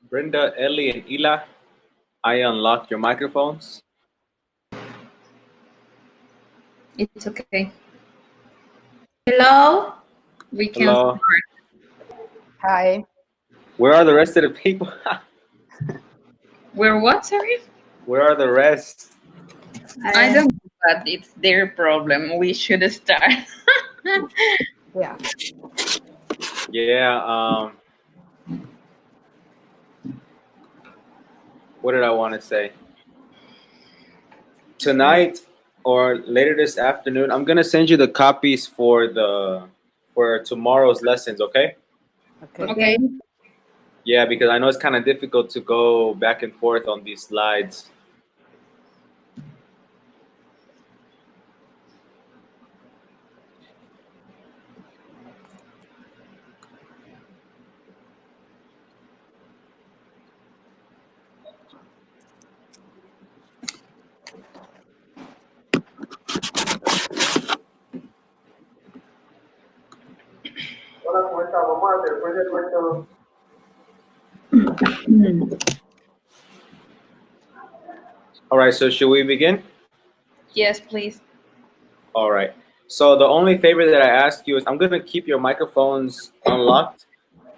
Brenda, Ellie, and Ila, I unlocked your microphones. It's okay. Hello? We can Hello. start. Hi. Where are the rest of the people? We're what, sorry? Where are the rest? I don't know, but it's their problem. We should start. Yeah. Yeah, what did I want to say? Tonight or later this afternoon, I'm gonna send you the copies for tomorrow's lessons, okay? Okay. Yeah, because I know it's kind of difficult to go back and forth on these slides. All right, so should we begin? Yes, please. All right. So the only favor that I ask you is I'm going to keep your microphones unlocked,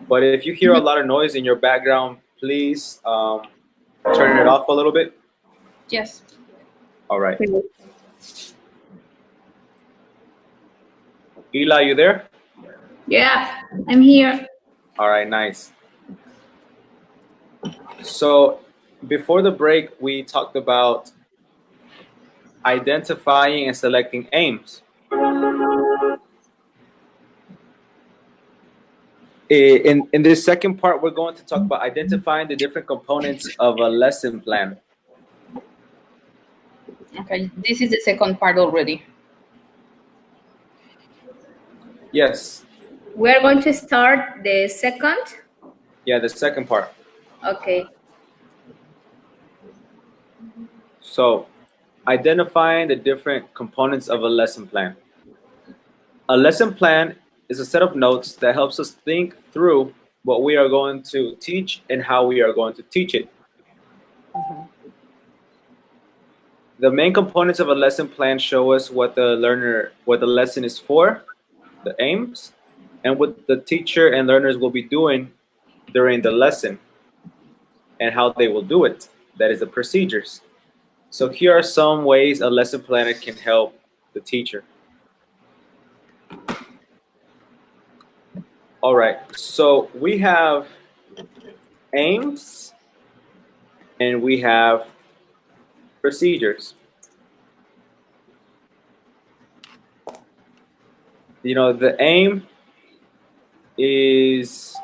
but if you hear a lot of noise in your background, please turn it off a little bit. Yes. All right. Ila, you there? Yeah, I'm here. All right, nice. So before the break, we talked about identifying and selecting aims. In this second part, we're going to talk about identifying the different components of a lesson plan. Okay, this is the second part already. Yes. We're going to start the second. Yeah, the second part. Okay. So, identifying the different components of a lesson plan. A lesson plan is a set of notes that helps us think through what we are going to teach and how we are going to teach it. The main components of a lesson plan show us what the lesson is for, the aims, and what the teacher and learners will be doing during the lesson and how they will do it. That is the procedures. So here are some ways a lesson planner can help the teacher. All right, so we have aims and we have procedures. You know, the aim is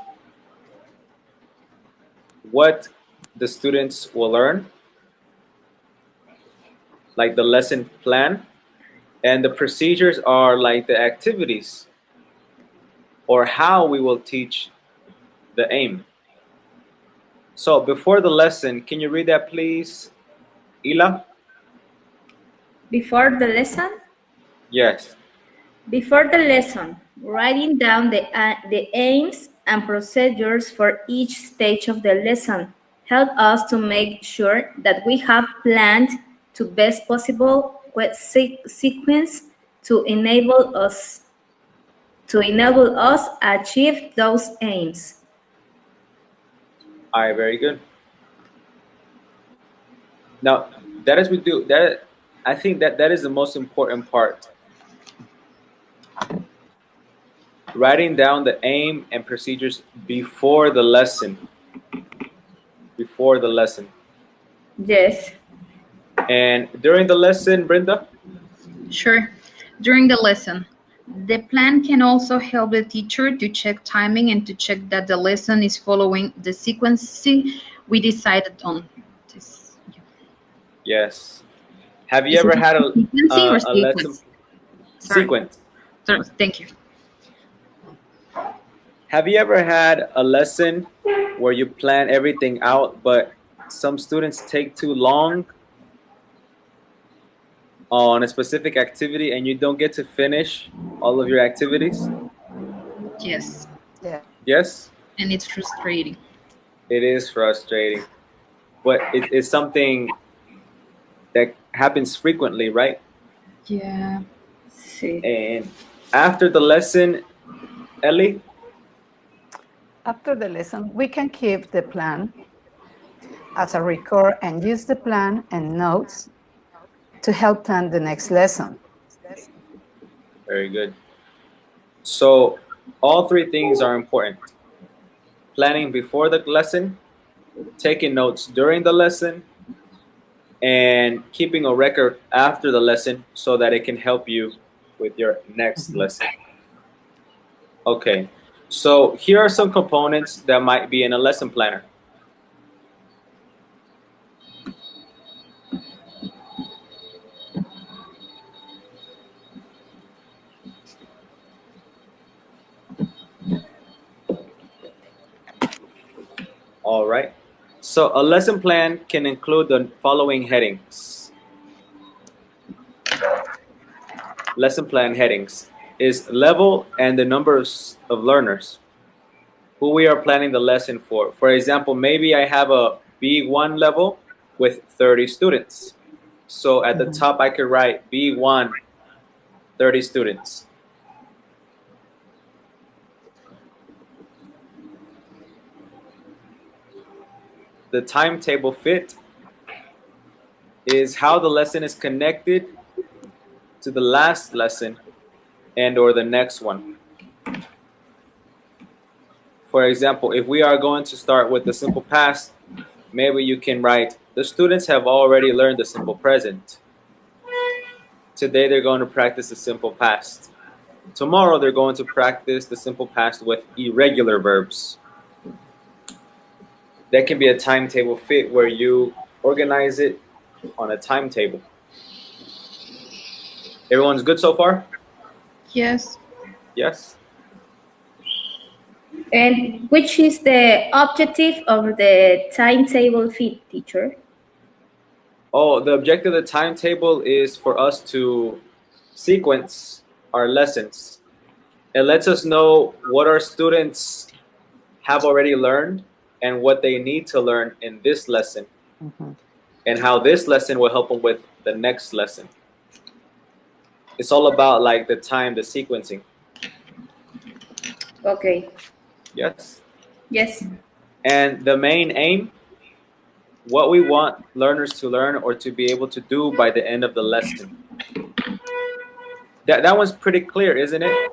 what the students will learn, like the lesson plan, and the procedures are like the activities or how we will teach the aim. So before the lesson, can you read that please, Ila? Before the lesson? Yes. Before the lesson, writing down the aims and procedures for each stage of the lesson help us to make sure that we have planned to best possible sequence to enable us achieve those aims. All right, very good. Now, that is we do that. I think that is the most important part. Writing down the aim and procedures before the lesson. Before the lesson. Yes. And during the lesson, Brenda? Sure. During the lesson, the plan can also help the teacher to check timing and to check that the lesson is following the sequencing we decided on. Yes. Have you ever had a lesson sequence? Sorry, thank you. Have you ever had a lesson where you plan everything out, but some students take too long on a specific activity and you don't get to finish all of your activities? Yes. Yeah. Yes? And it's frustrating. It is frustrating, but it's something that happens frequently, right? Yeah. Sí. And after the lesson, Ellie, After the lesson, we can keep the plan as a record and use the plan and notes to help plan the next lesson. very good. So all three things are important. Planning before the lesson, taking notes during the lesson, and keeping a record after the lesson so that it can help you with your next lesson. Okay, so here are some components that might be in a lesson planner. All right, so a lesson plan can include the following headings. Lesson plan headings is level and the numbers of learners who we are planning the lesson for. For example, maybe I have a B1 level with 30 students. So at the top, I could write B1, 30 students. The timetable fit is how the lesson is connected to the last lesson and or the next one. For example, if we are going to start with the simple past, maybe you can write, the students have already learned the simple present. Today they're going to practice the simple past. Tomorrow they're going to practice the simple past with irregular verbs. That can be a timetable fit where you organize it on a timetable. Everyone's good so far? Yes. Yes? And which is the objective of the timetable fit, teacher? Oh, the objective of the timetable is for us to sequence our lessons. It lets us know what our students have already learned and what they need to learn in this lesson, and how this lesson will help them with the next lesson. It's all about like the time, the sequencing. Okay. Yes? Yes. And the main aim, what we want learners to learn or to be able to do by the end of the lesson. That one's pretty clear, isn't it?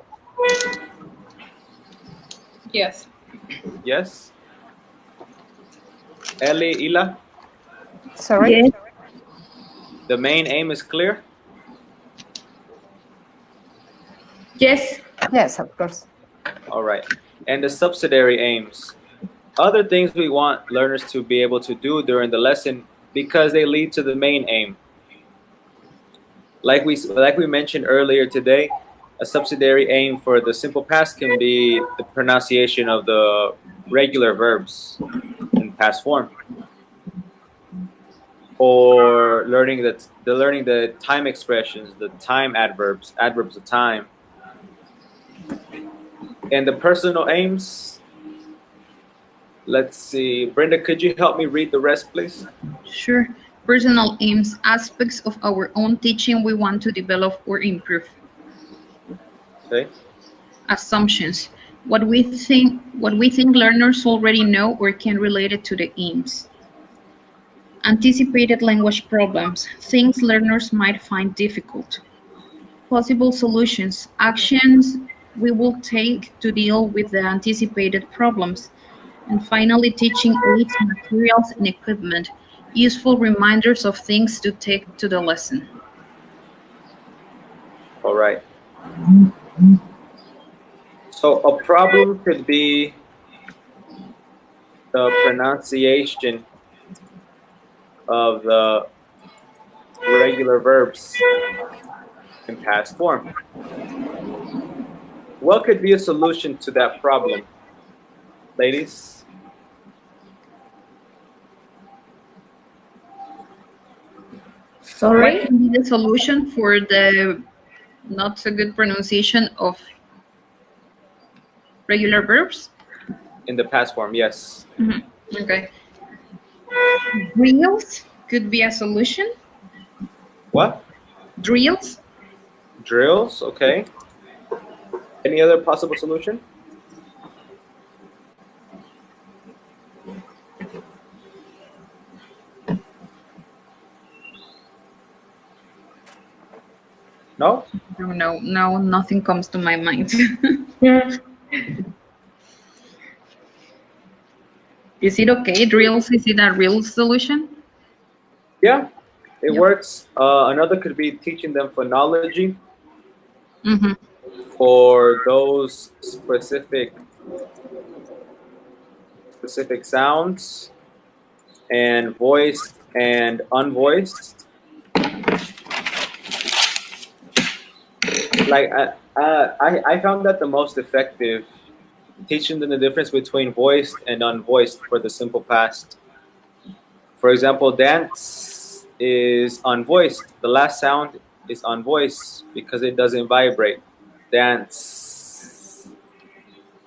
Yes. Yes? Ellie, Ila, Sorry? Yes. the main aim is clear? Yes. Yes, of course. All right. And the subsidiary aims. Other things we want learners to be able to do during the lesson because they lead to the main aim. Like we mentioned earlier today, a subsidiary aim for the simple past can be the pronunciation of the regular verbs in past form, or learning the time expressions, the time adverbs of time. And the personal aims, let's see, Brenda, could you help me read the rest, please? Sure. Personal aims, aspects of our own teaching we want to develop or improve. Okay. Assumptions, what we think learners already know or can relate it to the aims. Anticipated language problems, things learners might find difficult. Possible solutions, actions we will take to deal with the anticipated problems. And finally, teaching aids, materials, and equipment, useful reminders of things to take to the lesson. All right. So a problem could be the pronunciation of the regular verbs in past form. What could be a solution to that problem, ladies? Sorry? What can be the solution for the not so good pronunciation of regular verbs? In the past form, yes. Mm-hmm. Okay. Drills could be a solution. What? Drills. Drills, okay. Any other possible solution? No? No, nothing comes to my mind. Is it okay? Drills, is it a real solution? Yeah, it Yeah. works. Another could be teaching them phonology Mm-hmm. for those specific sounds, and voiced and unvoiced. Like I found that the most effective, teaching them the difference between voiced and unvoiced for the simple past. For example, dance is unvoiced. The last sound is unvoiced because it doesn't vibrate. Dance.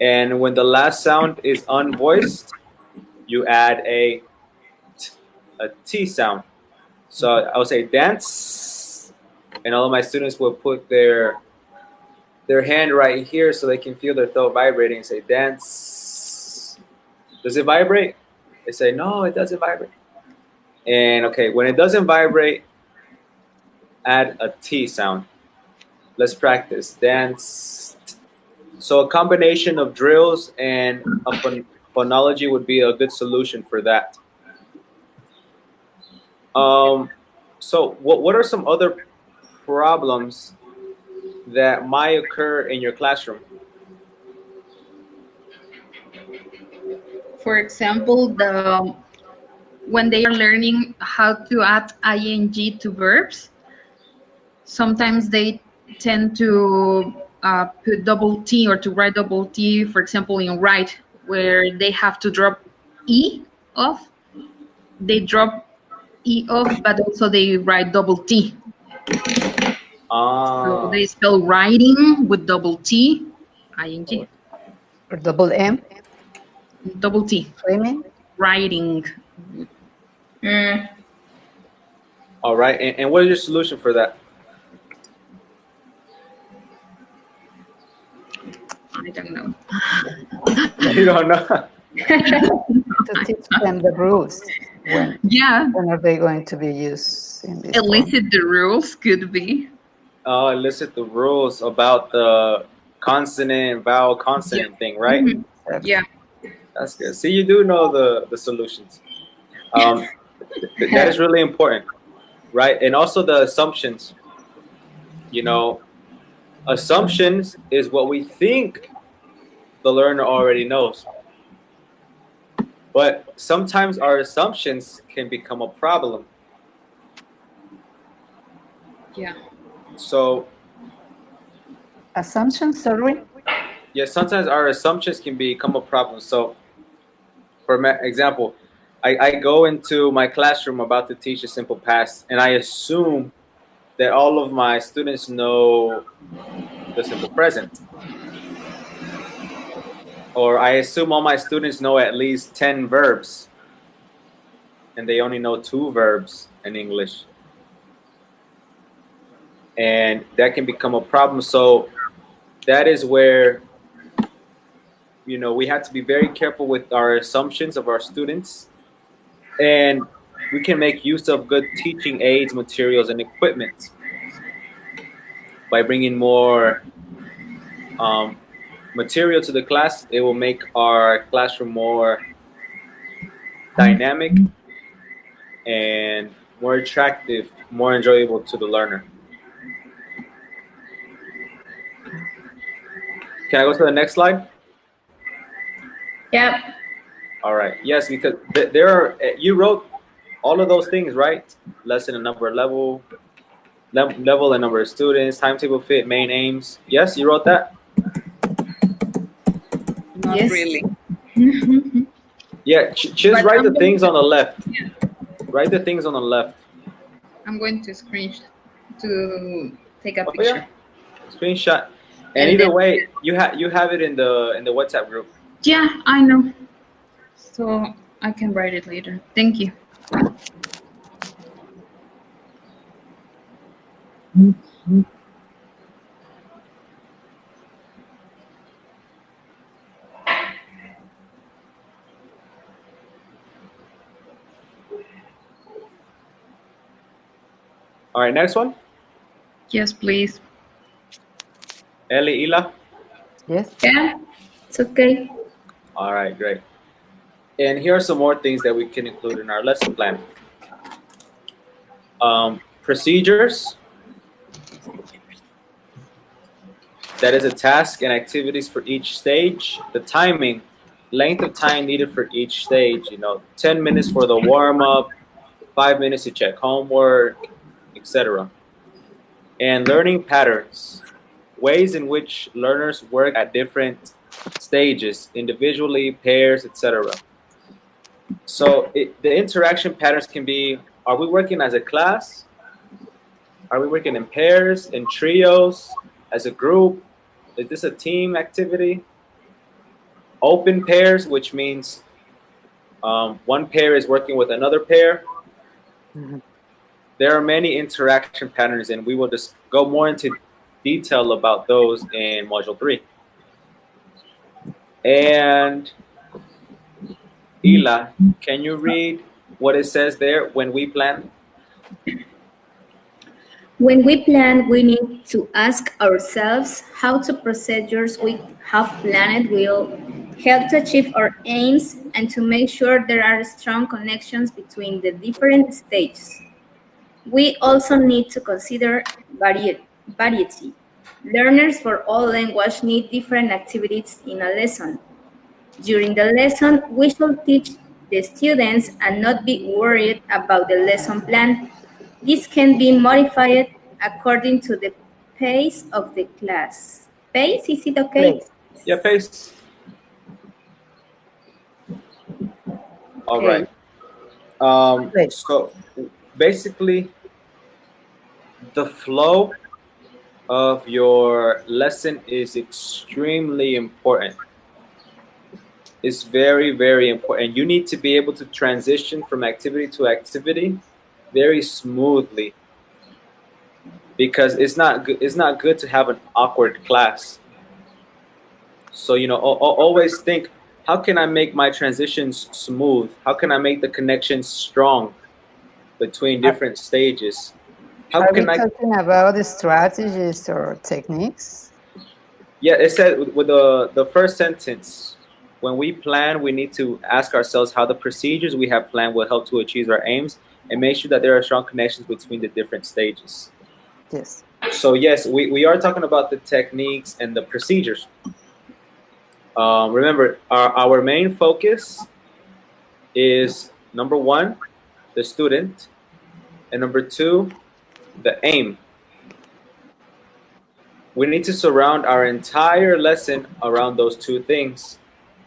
And when the last sound is unvoiced, you add a T sound. So I would say dance, and all of my students will put their hand right here so they can feel their throat vibrating and say dance. Does it vibrate? They say no, it doesn't vibrate. And okay, when it doesn't vibrate, add a T sound. Let's practice dance. So a combination of drills and a phonology would be a good solution for that. So what are some other problems that might occur in your classroom? For example, when they are learning how to add ing to verbs, sometimes they tend to put double T or to write double T, for example, in write, where they have to drop E off. They drop E off, but also they write double T. So they spell writing with double T, ing. Or double M? Double T. Swimming? Writing. All right, and what is your solution for that? I don't know. You don't know. To teach them the rules. When are they going to be used in this elicit the rules could be. Elicit the rules about the consonant, vowel, consonant thing, right? Mm-hmm. Yeah. That's good. See, you do know the solutions. That is really important, right? And also the assumptions. You know, assumptions is what we think the learner already knows. But sometimes our assumptions can become a problem. Yeah. So assumptions, sorry? Yeah, sometimes our assumptions can become a problem. So for example, I go into my classroom about to teach a simple past, and I assume that all of my students know the simple present. Or I assume all my students know at least 10 verbs, and they only know 2 verbs in English. And that can become a problem. So that is where, you know, we have to be very careful with our assumptions of our students. And we can make use of good teaching aids, materials, and equipment by bringing more material to the class. It will make our classroom more dynamic and more attractive, more enjoyable to the learner. Can I go to the next slide? Yep. All right. Yes, because there are, you wrote all of those things, right? Lesson and number, level and number of students, timetable fit, main aims. Yes, you wrote that? Not really. Yeah, just write the things on the left. Yeah. Write the things on the left. I'm going to to take a picture. Yeah. Screenshot. And either way, you have it in the WhatsApp group. Yeah, I know. So I can write it later. Thank you. All right, next one. Yes, please. Ellie, Ila. Yes. Yeah, it's okay. All right, great. And here are some more things that we can include in our lesson plan. Procedures. That is a task and activities for each stage. The timing, length of time needed for each stage. 10 minutes for the warm up, 5 minutes to check homework, etc. And learning patterns, ways in which learners work at different stages, individually, pairs, etc. So the interaction patterns can be: are we working as a class? Are we working in pairs, in trios, as a group? Is this a team activity? Open pairs, which means one pair is working with another pair. Mhm. There are many interaction patterns, and we will just go more into detail about those in Module 3. And Ila, can you read what it says there when we plan? When we plan, we need to ask ourselves how the procedures we have planned will help to achieve our aims and to make sure there are strong connections between the different stages. We also need to consider variety. Learners for all language need different activities in a lesson. During the lesson, we should teach the students and not be worried about the lesson plan. This can be modified according to the pace of the class. Pace, is it okay? Please. Yeah, pace. All Okay. right. Please. So basically, the flow of your lesson is extremely important. It's very, very important. You need to be able to transition from activity to activity very smoothly, because it's not good to have an awkward class. So always think, how can I make my transitions smooth? How can I make the connections strong between Are, different stages? How are we can I? talking about the strategies or techniques? Yeah, it said with the first sentence. When we plan, we need to ask ourselves how the procedures we have planned will help to achieve our aims, and make sure that there are strong connections between the different stages. Yes. So yes, we are talking about the techniques and the procedures. Remember, our main focus is number one, the student, and number two, the aim. We need to surround our entire lesson around those two things.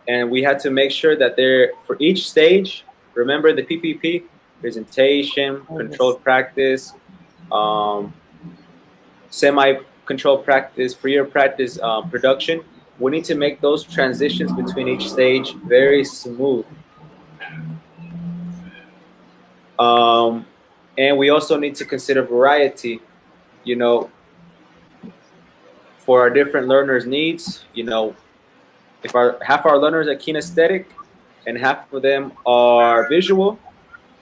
And we had to make sure that there, for each stage, remember the PPP: presentation, Oh, yes. controlled practice, semi-controlled practice, freer practice, production. We need to make those transitions between each stage very smooth. Um, and we also need to consider variety, you know, for our different learners' needs. If half our learners are kinesthetic and half of them are visual,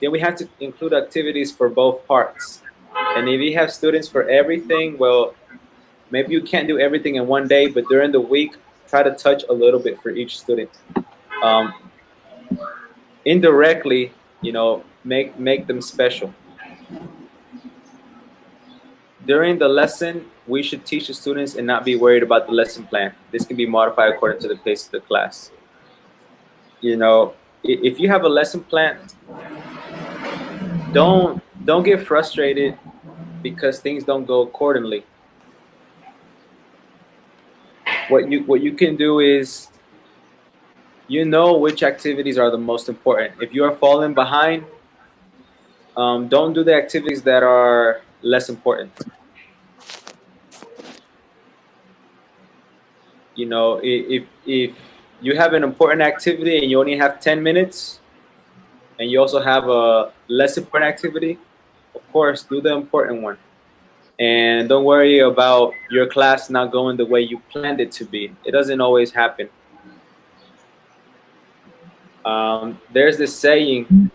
then we have to include activities for both parts. And if you have students for everything, well, maybe you can't do everything in one day, but during the week, try to touch a little bit for each student. Um, Indirectly, make them special. During the lesson, we should teach the students and not be worried about the lesson plan. This can be modified according to the pace of the class. If you have a lesson plan, don't get frustrated because things don't go accordingly. What you can do is, which activities are the most important. If you are falling behind, don't do the activities that are less important. If you have an important activity and you only have 10 minutes, and you also have a less important activity, of course, do the important one. And don't worry about your class not going the way you planned it to be. It doesn't always happen. There's this saying,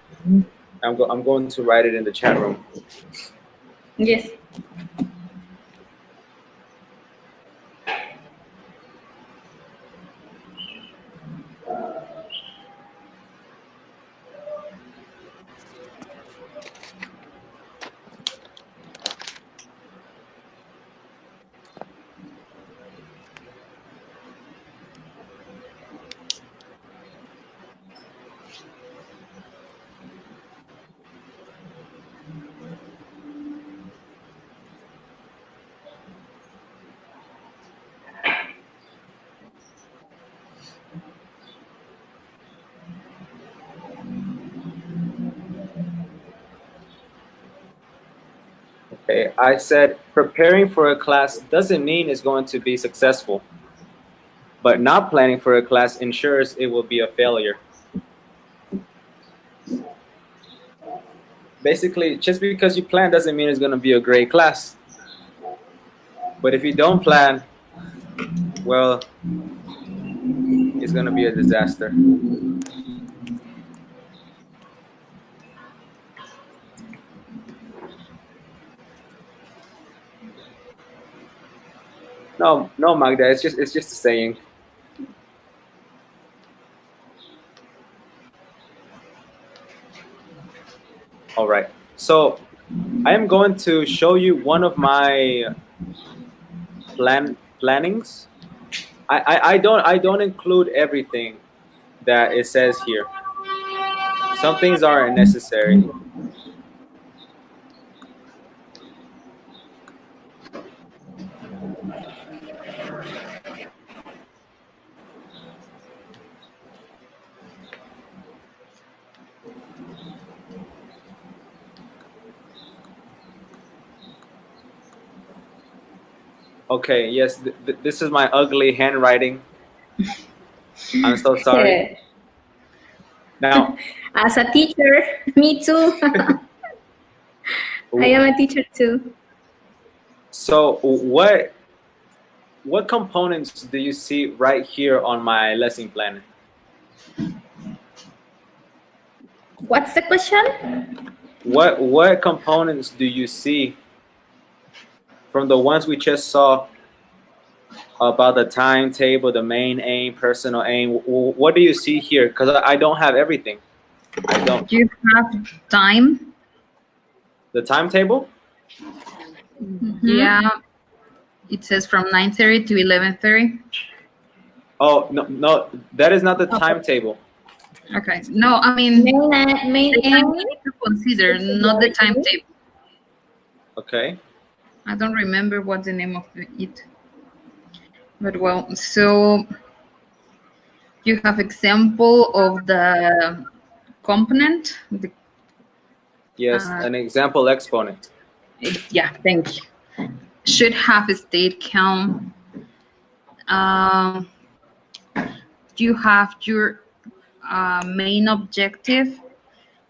I'm going to write it in the chat room. Yes. Okay, I said preparing for a class doesn't mean it's going to be successful, but not planning for a class ensures it will be a failure. Basically, just because you plan doesn't mean it's going to be a great class. But if you don't plan, well, it's going to be a disaster. No, no, Magda, it's just a saying. All right. So I am going to show you one of my plannings. I don't include everything that it says here. Some things aren't necessary. Okay, yes, this is my ugly handwriting. I'm so sorry. Now, as a teacher, me too. I am a teacher too. So what components do you see right here on my lesson plan? What's the question? What components do you see from the ones we just saw about the timetable, the main aim, personal aim? What do you see here? Because I don't have everything. I don't. Do you have time? The timetable? Yeah. It says from 9:30 to 11:30. Oh, no, that is not the timetable. Okay. No, I mean, main the aim time we need to consider, not the timetable. Okay. I don't remember what's the name of it. But well, so you have example of the component. Yes, an example exponent. Yeah, thank you. Should have a state count. You have your main objective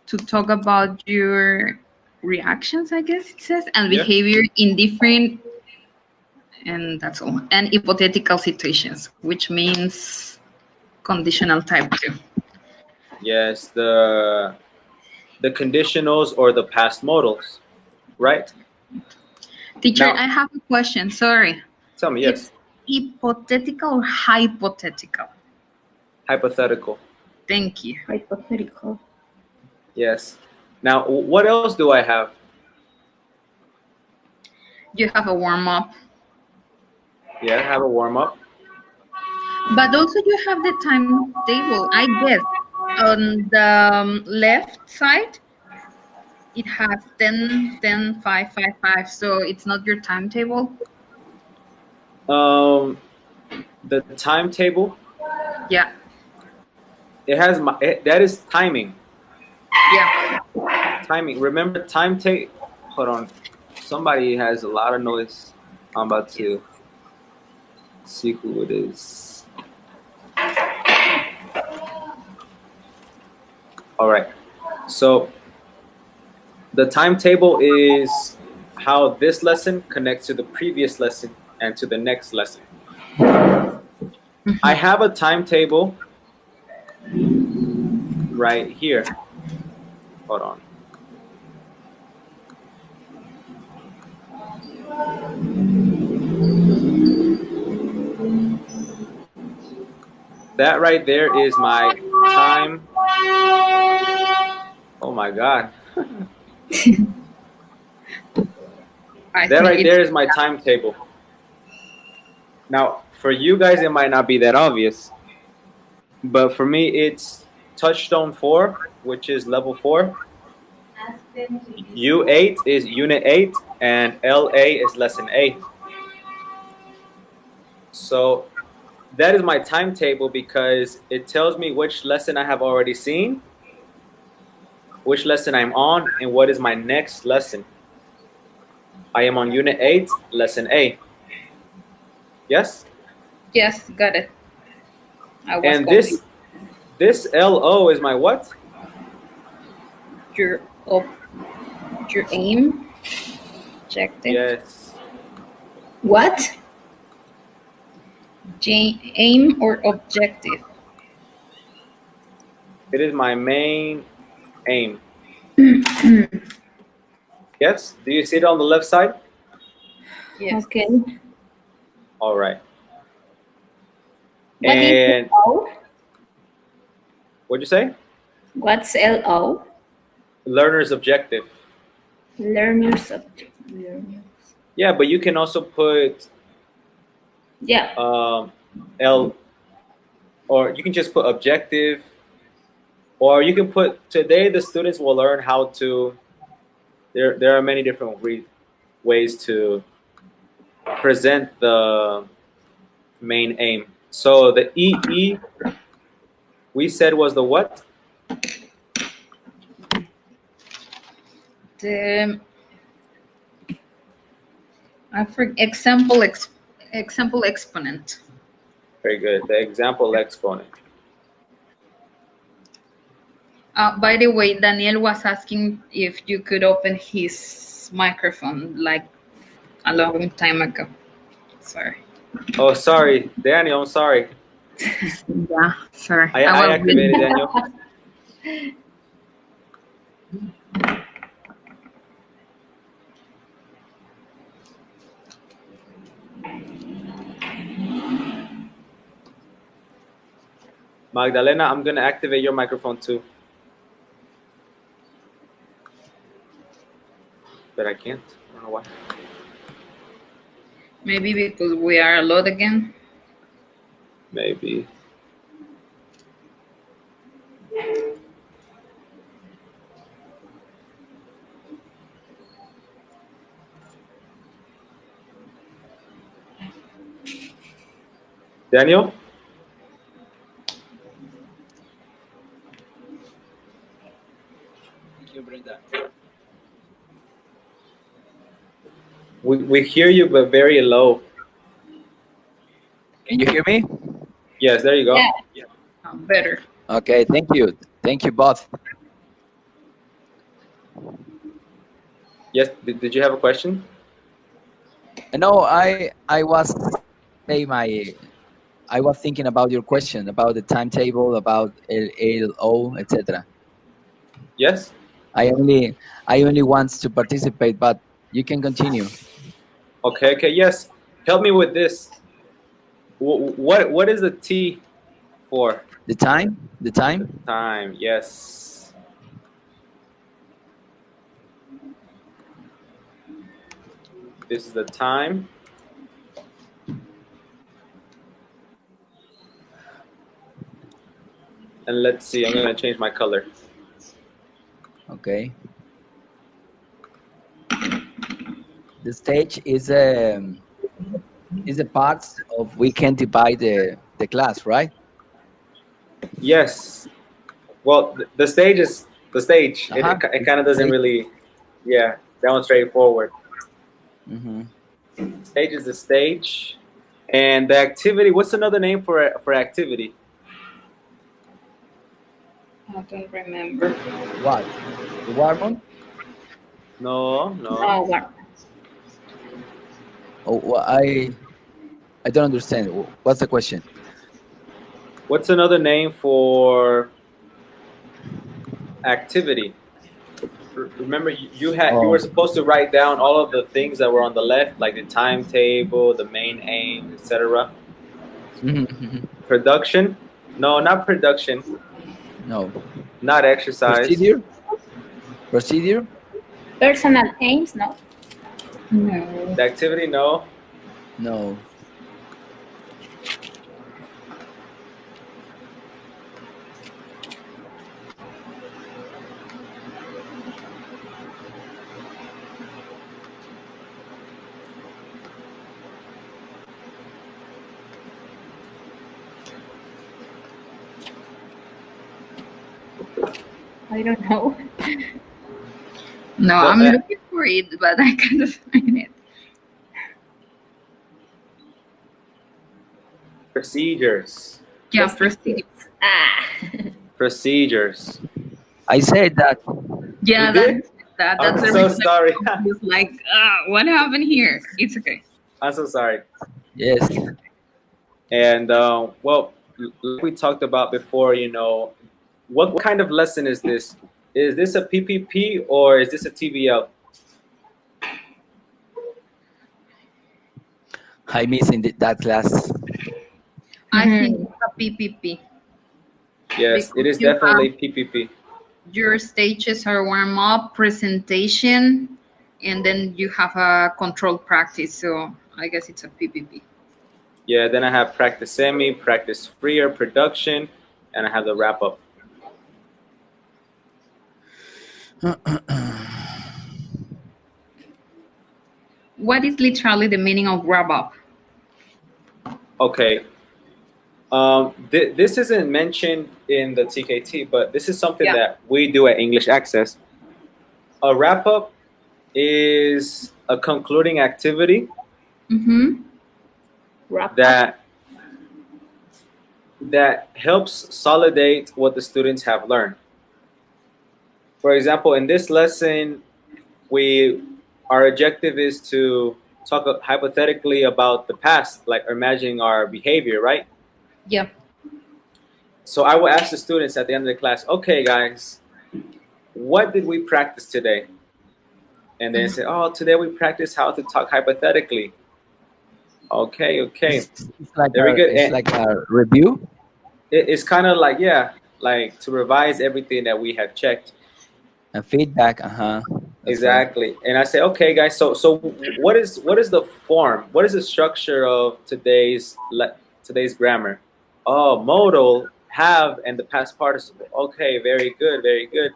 to talk about your reactions, I guess it says, and behavior in different, and that's all, and hypothetical situations, which means conditional type 2. Yes, the conditionals or the past modals, right? Teacher, Now, I have a question. Sorry. Tell me. Yes. It's hypothetical or hypothetical? Hypothetical. Thank you. Hypothetical. Yes. Now, what else do I have? You have a warm-up. Yeah, I have a warm-up. But also you have the timetable, I guess. On the left side, it has 10, 10, 5, 5, 5. So it's not your timetable? The timetable? Yeah. It has that is timing. Yeah. Timing. Remember timetable? Hold on. Somebody has a lot of noise. I'm about to see who it is. All right. So the timetable is how this lesson connects to the previous lesson and to the next lesson. I have a timetable right here. Hold on. That right there is my time. Oh my God. That right there is my timetable. Now, for you guys, it might not be that obvious, but for me, it's Touchstone 4, which is level 4. U8 is unit 8, and LA is lesson A. So that is my timetable because it tells me which lesson I have already seen, which lesson I'm on, and what is my next lesson. I am on unit 8, lesson A. Yes? Yes, got it. And this LO is my what? Your aim, objective. Yes. What? Aim or objective? It is my main aim. Yes? Do you see it on the left side? Yes. Okay. All right. What And is LO? what'd you say? What's LO? Learner's objective. Learner's objective. Learners. Yeah, but you can also put Yeah. L, or you can just put objective, or you can put today the students will learn how to. There are many different ways to present the main aim. So the EE we said was the what? The example exponent. Very good. The example exponent. By the way, Daniel was asking if you could open his microphone like a long time ago. Sorry. Oh, sorry, Daniel. I'm sorry. Yeah, sorry. I activated Daniel. Magdalena, I'm gonna activate your microphone too. But I can't. I don't know why. Maybe because we are a lot again. Maybe. Daniel? Thank you, Brenda. We hear you, but very low. Can you hear me? Yes, there you go. Yeah. Better. Okay, thank you. Thank you both. Yes, did you have a question? No, I was I was thinking about your question about the timetable, about LO, etc. Yes? I only want to participate, but you can continue. Okay, yes. Help me with this. What is the T for? The time? The time? Time, yes. This is the time. And let's see, I'm gonna change my color. Okay. The stage is a part of we can divide the class, right? Yes. Well, the stage is the stage. It kind of doesn't really, yeah, that one's straightforward. Stage is the stage. And the activity, what's another name for activity? I don't remember. What? The warm-up? No, no. Oh, what? Oh, well, I don't understand. What's the question? What's another name for activity? Remember, you were supposed to write down all of the things that were on the left, like the timetable, the main aim, etc. Production? No, not production. No. Not exercise. Procedure? Procedure? Personal aims, no? No. The activity? No. No. I don't know. No, I'm looking for it, but I can't find it. Procedures. Yeah, procedures. Procedures. I said that. Yeah, You did? that's I'm the so reason sorry. I was like, what happened here? It's okay. I'm so sorry. Yes. And well, like we talked about before, what kind of lesson is this? Is this a PPP or is this a TVL? I missing that class. I think it's a PPP. Yes, it is Because you definitely PPP. Your stages are warm up, presentation, and then you have a controlled practice. So I guess it's a PPP. Yeah, then I have practice semi, practice freer, production, and I have the wrap up. What is literally the meaning of wrap up? Okay. This isn't mentioned in the TKT, but this is something that we do at English Access. A wrap up is a concluding activity that helps solidate what the students have learned. For example, in this lesson, our objective is to talk hypothetically about the past, like imagining our behavior, right? Yeah. So I will ask the students at the end of the class, okay, guys, what did we practice today? And then say, oh, today we practiced how to talk hypothetically. Okay. It's like Very good. It's like a review. It's kind of like, like to revise everything that we have checked. And feedback, Exactly. Right. And I say, okay, guys. So what is the form? What is the structure of today's grammar? Oh, modal, have, and the past participle. Okay, very good, very good.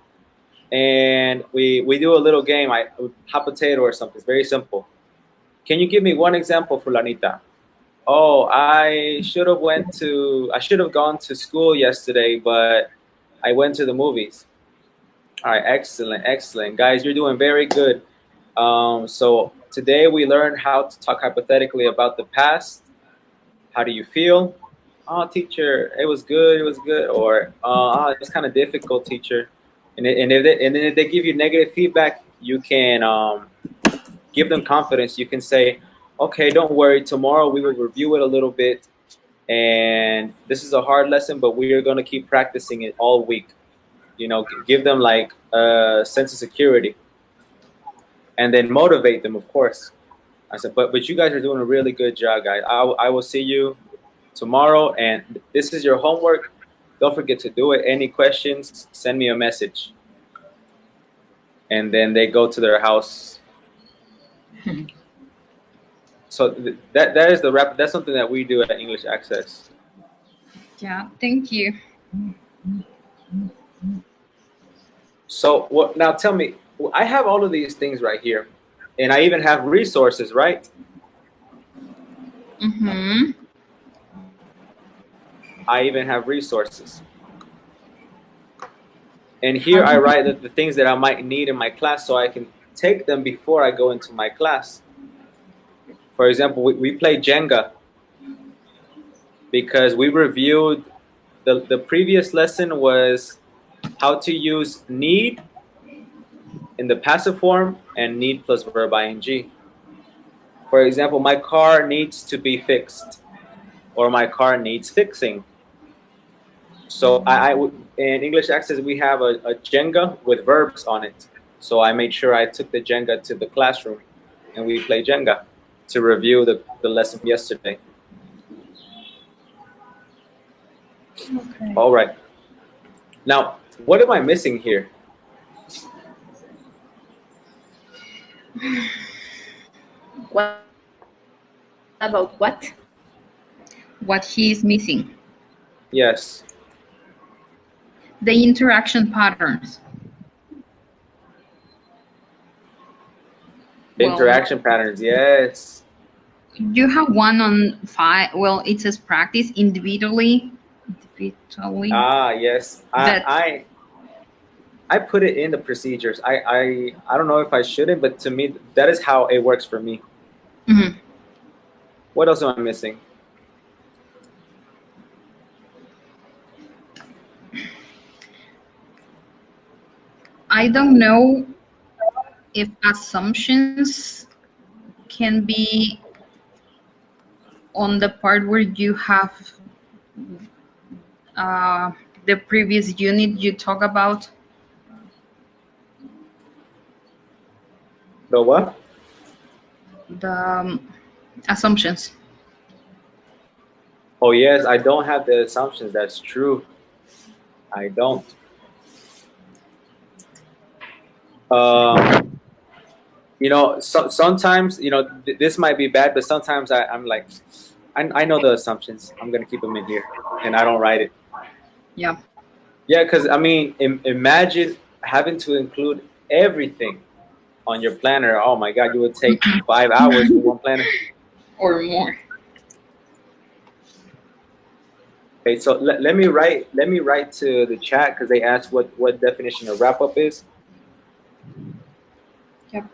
And we do a little game, hot potato or something. It's very simple. Can you give me one example, Fulanita? Oh, I should have gone to school yesterday, but I went to the movies. All right, excellent. Guys, you're doing very good. So today we learned how to talk hypothetically about the past. How do you feel? Oh, teacher, it was good. Or, oh, it's kind of difficult, teacher. And if they give you negative feedback, you can give them confidence. You can say, okay, don't worry. Tomorrow we will review it a little bit. And this is a hard lesson, but we are going to keep practicing it all week. Give them like a sense of security. And then motivate them, of course. I said, but you guys are doing a really good job, guys. I will see you tomorrow. And this is your homework. Don't forget to do it. Any questions, send me a message. And then they go to their house. So that is the wrap. That's something that we do at English Access. Yeah, thank you. So now tell me, I have all of these things right here. And I even have resources, right? I even have resources. And here I write the things that I might need in my class so I can take them before I go into my class. For example, we play Jenga because we reviewed the previous lesson was how to use need in the passive form and need plus verb ing. For example, my car needs to be fixed, or my car needs fixing. So in English Access, we have a Jenga with verbs on it. So I made sure I took the Jenga to the classroom and we play Jenga to review the lesson from yesterday. Okay. All right. Now, what am I missing here? What about what? What he is missing. Yes. The interaction patterns. Interaction patterns, yes. You have one on 5. Well, it says practice individually. Ah, yes. I put it in the procedures. I don't know if I shouldn't, but to me, that is how it works for me. Mm-hmm. What else am I missing? I don't know if assumptions can be on the part where you have the previous unit you talk about. The what? The assumptions. Oh, yes, I don't have the assumptions. That's true. I don't. You know, sometimes, you know, this might be bad, but sometimes I'm like, I know the assumptions. I'm going to keep them in here, and I don't write it. Yeah. Yeah, because, I mean, imagine having to include everything on your planner. Oh, my God, you would take 5 hours for one planner. Or more. Okay, so let me write to the chat because they asked what definition of wrap up is. Yep.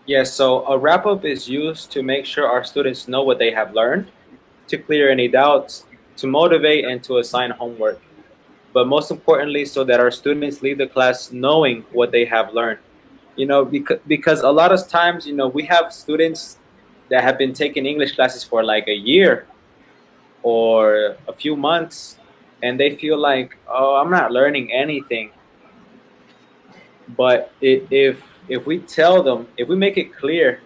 Yes, so a wrap up is used to make sure our students know what they have learned, to clear any doubts, to motivate, and to assign homework. But most importantly, so that our students leave the class knowing what they have learned. You know, because a lot of times, you know, we have students that have been taking English classes for like a year or a few months, and they feel like, oh, I'm not learning anything. But if we tell them, if we make it clear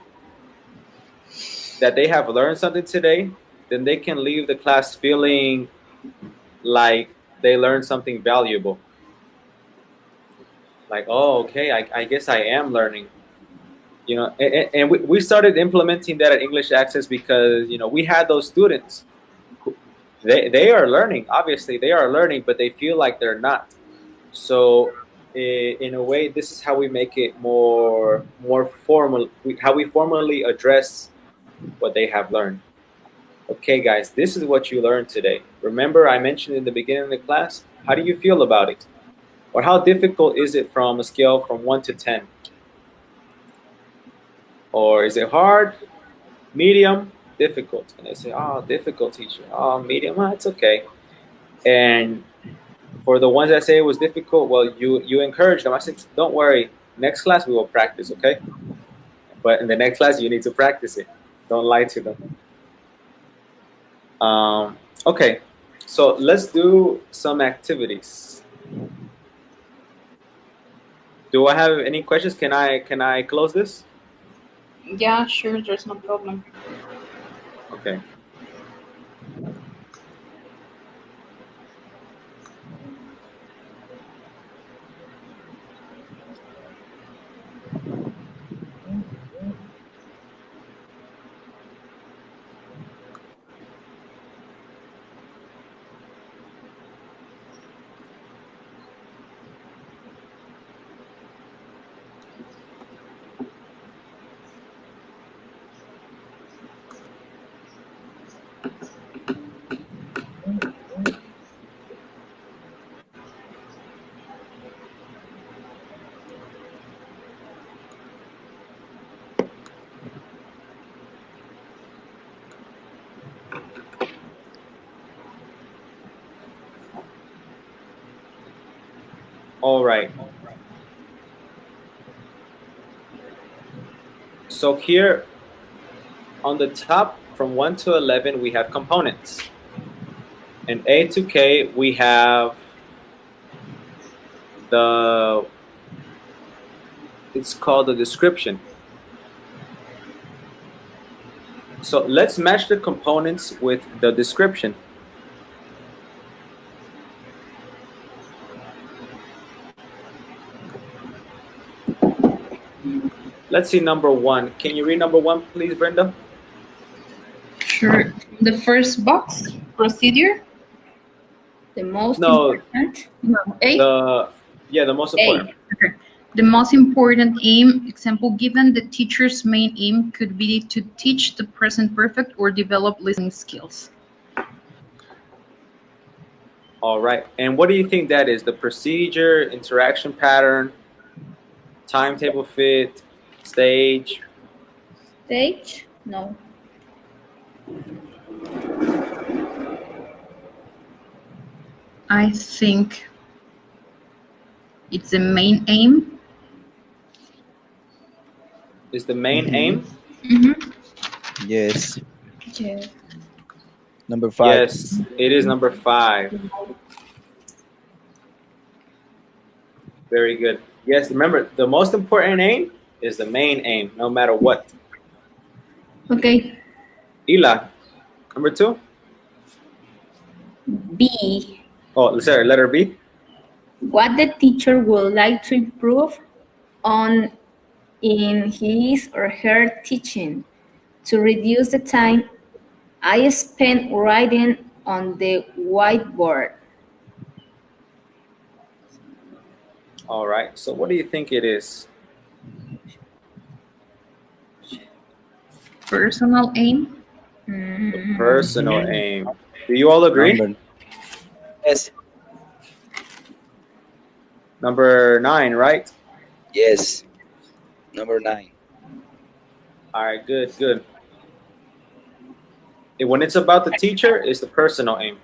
that they have learned something today, then they can leave the class feeling like they learned something valuable. Like, oh, okay, I guess I am learning. You know, and we started implementing that at English Access because, you know, we had those students who, they are learning. Obviously, they are learning, but they feel like they're not. So in a way, this is how we make it more formal, how we formally address what they have learned. Okay, guys, this is what you learned today. Remember, I mentioned in the beginning of the class, how do you feel about it? Or how difficult is it from a scale from 1 to 10? Or is it hard, medium, difficult? And they say, oh, difficult, teacher. Oh, medium, well, it's okay. And for the ones that say it was difficult, well, you encourage them. I said, don't worry. Next class, we will practice, okay? But in the next class, you need to practice it. Don't lie to them. Okay, so let's do some activities. Do I have any questions? Can I close this? Yeah, sure, there's no problem. Okay. All right. So here on the top, from 1 to 11, we have components. And A to K, we have it's called the description. So let's match the components with the description. Let's see number 1. Can you read number 1, please, Brenda? Sure. The first box, procedure. The most No. important. No, A. The most important. Okay. The most important aim, example given, the teacher's main aim could be to teach the present perfect or develop listening skills. All right. And what do you think that is? The procedure, interaction pattern, timetable fit, stage? Stage? No. I think it's the main aim. Is the main aim? Mm-hmm. Yes. Yeah. Number 5. Yes, it is number 5. Very good. Yes, remember, the most important aim is the main aim, no matter what. Okay. Ila, number 2? B. Oh, sorry, letter B? What the teacher would like to improve on in his or her teaching to reduce the time I spend writing on the whiteboard. All right, so what do you think it is? Personal aim. The personal aim. Do you all agree? Yes. Number 9, right? Yes. Number 9. All right, good, good. When it's about the teacher, it's the personal aim.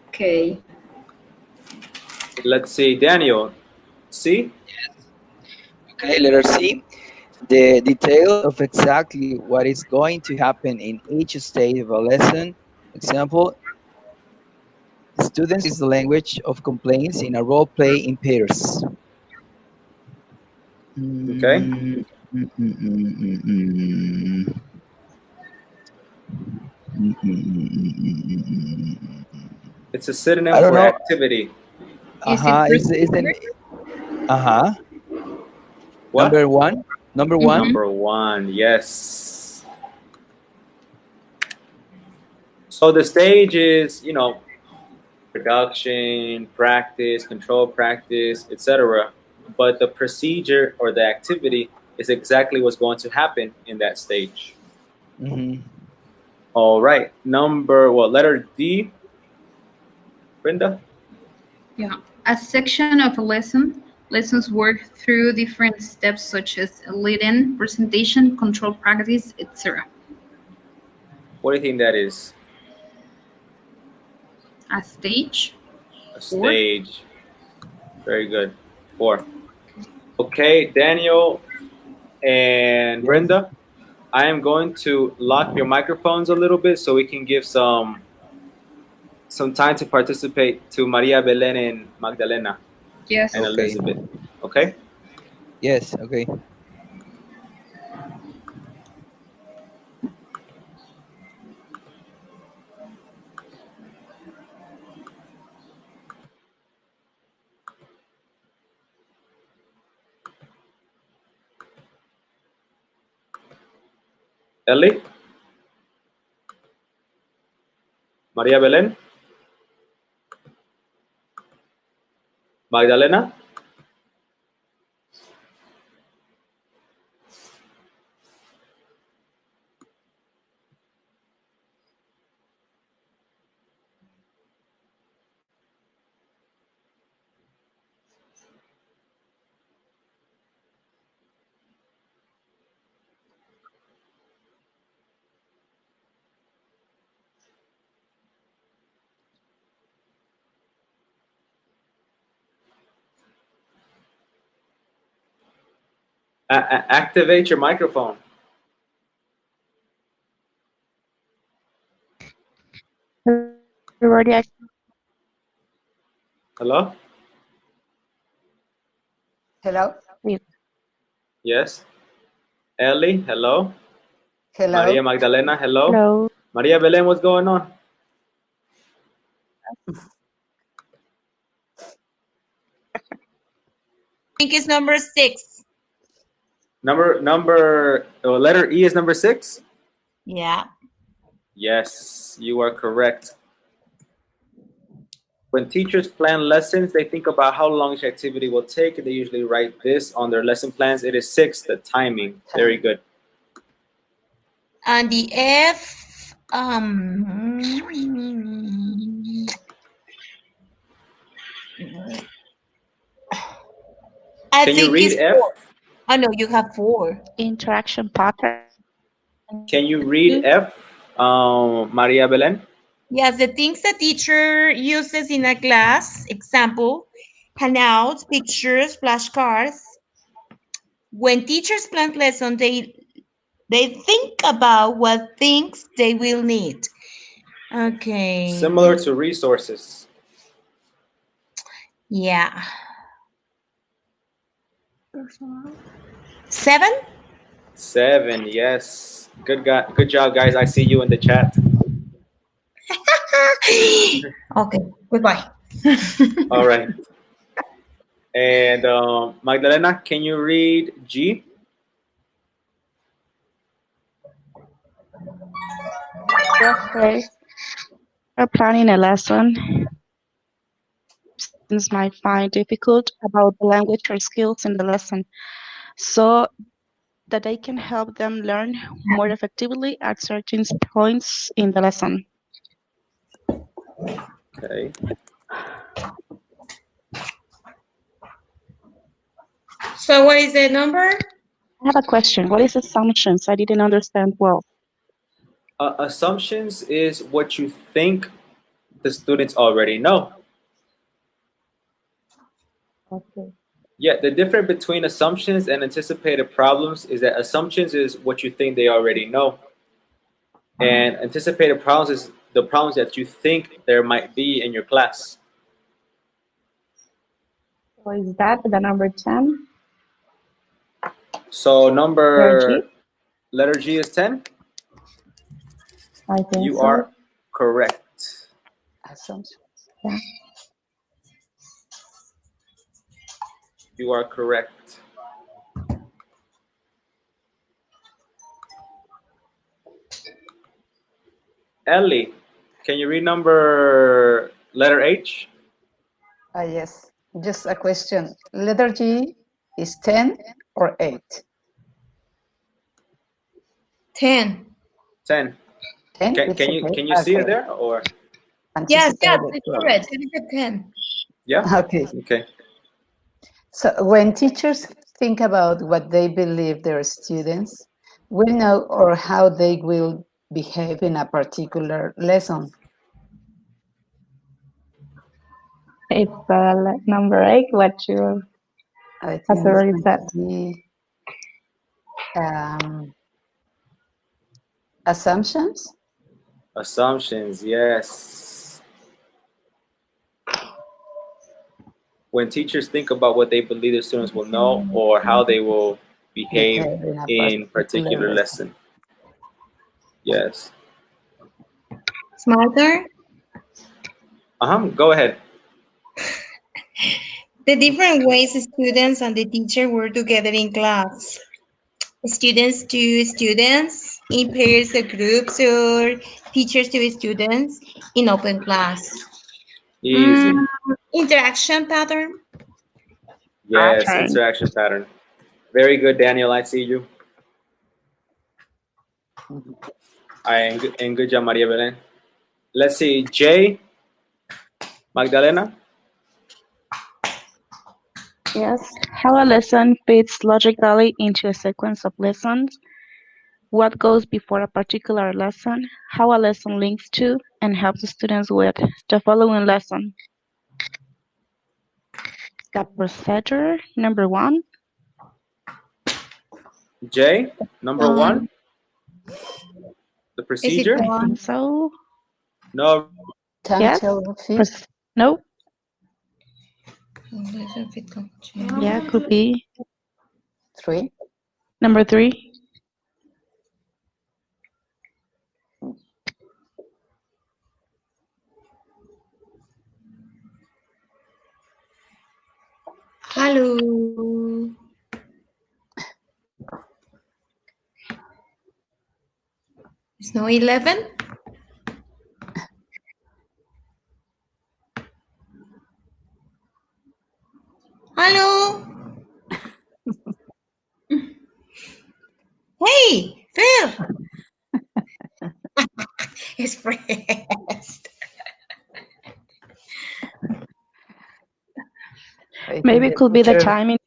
Okay. Let's see, Daniel. C? Okay, letter C. The detail of exactly what is going to happen in each stage of a lesson. Example, students use the language of complaints in a role play in pairs. Okay. It's a synonym for activity. Is it It's procedure? What? Number one. Number one. Number one, yes. So the stage is, you know, production, practice, control practice, etc. But the procedure or the activity is exactly what's going to happen in that stage. All right. Letter D. Brenda? Yeah. A section of a lesson. Lessons work through different steps such as lead-in, presentation, control practice, etc. What do you think that is? A stage. A stage. Very good. 4. Okay, Daniel and Brenda, I am going to lock your microphones a little bit so we can give some time to participate to Maria Belen and Magdalena. Yes. And Elizabeth. Okay? Yes, okay. Ellie? Maria Belen? Magdalena? Activate your microphone. Hello? Hello? Yes. Ellie, hello. Hello? Maria Magdalena, hello. Hello. Maria Belen, what's going on? I think it's number 6. Letter E is number 6? Yeah. Yes, you are correct. When teachers plan lessons, they think about how long each activity will take, and they usually write this on their lesson plans. It is 6, the timing. Very good. And the F, Can you read F? 4. Oh, no, you have 4. Interaction pattern. Can you read F, Maria Belen? Yes, the things the teacher uses in a class, example, handouts, pictures, flashcards. When teachers plan lessons, they think about what things they will need. Okay. Similar to resources. Yeah. 7? 7, yes. Good job, guys. I see you in the chat. Okay, goodbye. All right. And Magdalena, can you read G? Okay. We're planning a lesson. Students might find difficult about the language or skills in the lesson, so that they can help them learn more effectively at certain points in the lesson. Okay. So what is the number? I have a question. What is assumptions? I didn't understand well. Assumptions is what you think the students already know. Okay. Yeah, the difference between assumptions and anticipated problems is that assumptions is what you think they already know. And anticipated problems is the problems that you think there might be in your class. So is that the number 10? So Letter letter G is 10? I think You so. are correct. Assumption. Yeah. You are correct. Ellie, can you read letter H? Yes, just a question. Letter G is 10 or 8? 10. 10? Can It's you okay. can you see it Okay. there or? Yes, Anticipated it's problem. correct. It is a 10. Yeah. Okay. Okay. So when teachers think about what they believe their students will know or how they will behave in a particular lesson. It's number 8, what you I has think already it's said. going to be assumptions. Assumptions, yes. When teachers think about what they believe their students will know or how they will behave in particular lesson. Yes. Smarter. Go ahead. The different ways students and the teacher work together in class. Students to students, in pairs or groups, or teachers to students in open class. Easy. Interaction pattern. Yes, Pattern. interaction pattern. Very good, Daniel. I see you. And good job, Maria Belen. Let's see, J. Magdalena. Yes. How a lesson fits logically into a sequence of lessons. What goes before a particular lesson. How a lesson links to and helps students with the following lesson. The procedure, number 1. J. Number 1. The procedure. I think so. No. Yes. No. Yeah, could be. 3. Number 3. Hello. It's no 11. Hello. Hey, Phil. It's pressed. Maybe it could be the timing.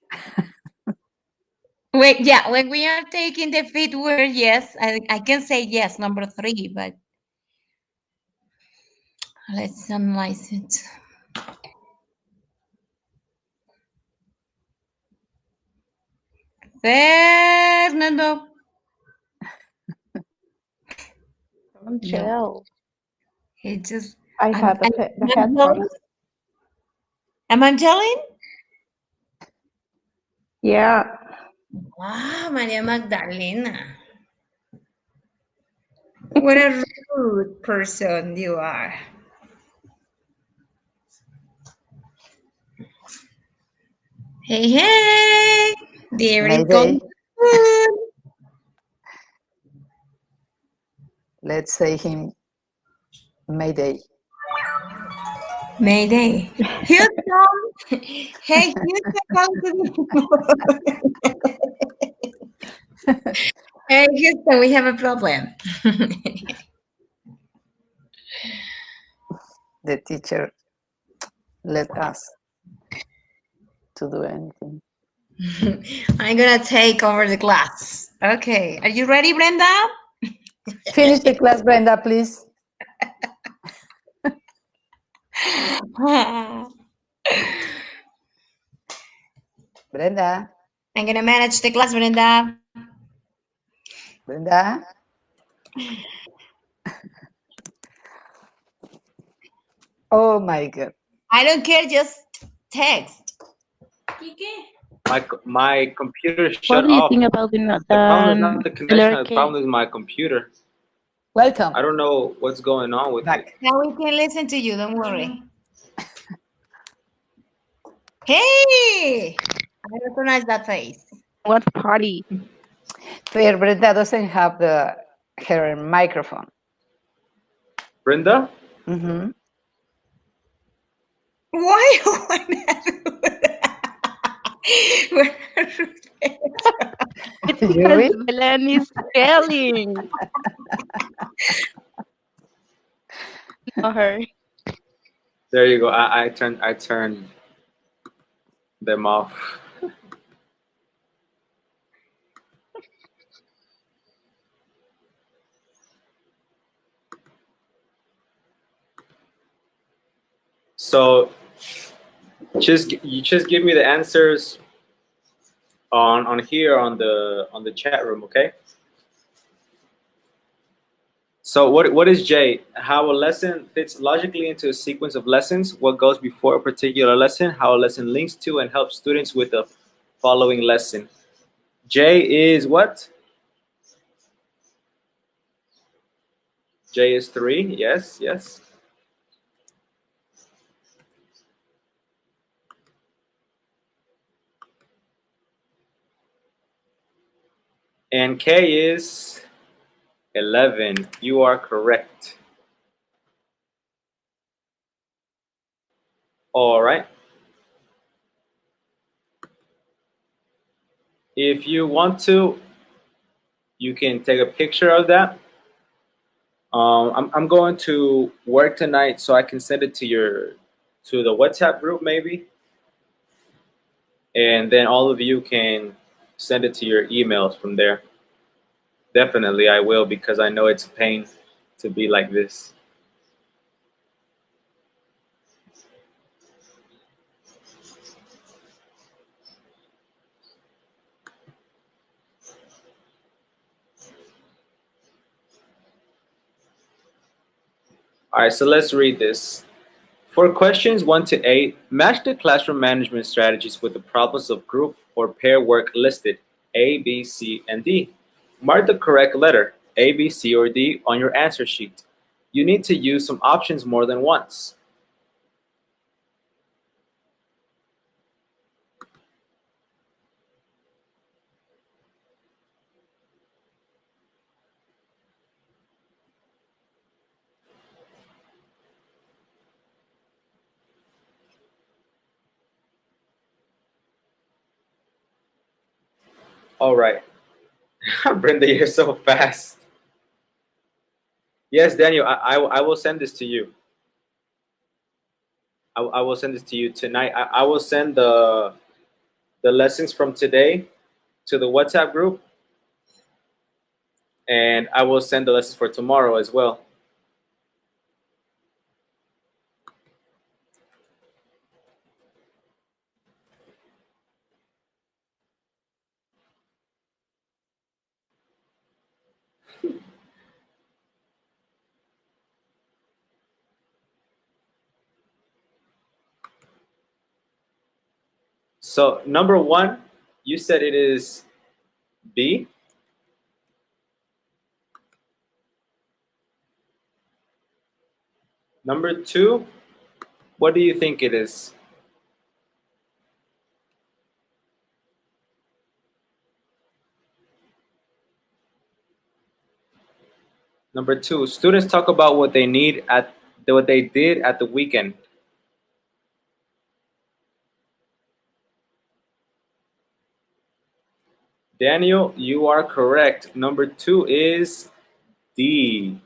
Wait, yeah, when we are taking the fifth word, yes, I can say yes, number 3, but let's analyze it. Fernando. Chill. He just. I have the headphones. Am I telling? Yeah. Ah, Maria Magdalena. What a rude person you are. Hey, hey. There it goes. Let's say him Mayday. Mayday. Houston. Hey, Houston. Hey, Houston, we have a problem. The teacher let us to do anything. I'm gonna take over the class. Okay, are you ready, Brenda? Finish the class, Brenda, please. Brenda. I'm gonna manage the class, Brenda. Brenda. Oh my God. I don't care, just text. My computer What shut do you off. think about The problem is not the the connection. letter The K? problem is my computer. Welcome I don't know what's going on with it. back. Now we can listen to you, don't worry. Hey! I recognize that face. What party? Fair, Brenda doesn't have her microphone. Brenda? Mm-hmm. Why? It's Yuri? because Belen is spelling. Not her. There you go. I turned them off. So you just give me the answers on here on the chat room, okay? So what is J? How a lesson fits logically into a sequence of lessons, what goes before a particular lesson, how a lesson links to and helps students with the following lesson. J is what? J is 3. Yes, yes. And K is 11. You are correct. All right. If you want to, you can take a picture of that. I'm going to work tonight, so I can send it to the WhatsApp group maybe, and then all of you can send it to your emails from there. Definitely, I will, because I know it's a pain to be like this. All right, so let's read this. For questions 1 to 8, match the classroom management strategies with the problems of group or pair work listed A, B, C, and D. Mark the correct letter, A, B, C, or D, on your answer sheet. You need to use some options more than once. All right. Brenda, you're so fast. Yes, Daniel, I will send this to you. I will send this to you tonight. I will send the lessons from today to the WhatsApp group, and I will send the lessons for tomorrow as well. So number 1, you said it is B. Number 2, what do you think it is? Number 2, students talk about what they did at the weekend. Daniel, you are correct. Number 2 is D.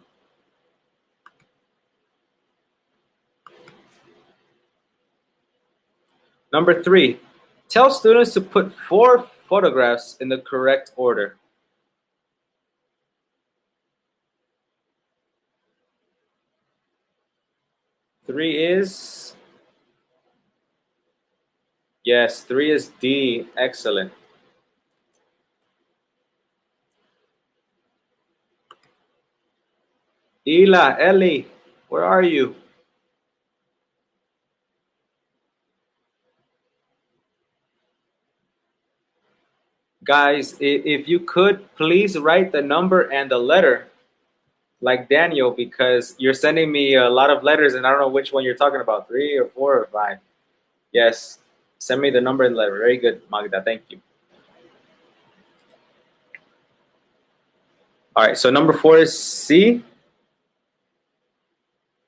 Number 3, tell students to put 4 photographs in the correct order. Three is, yes, 3 is D. Excellent. Ellie, where are you? Guys, if you could please write the number and the letter like Daniel, because you're sending me a lot of letters and I don't know which one you're talking about, 3 or 4 or 5. Yes, send me the number and letter. Very good, Magda. Thank you. All right, so number 4 is C.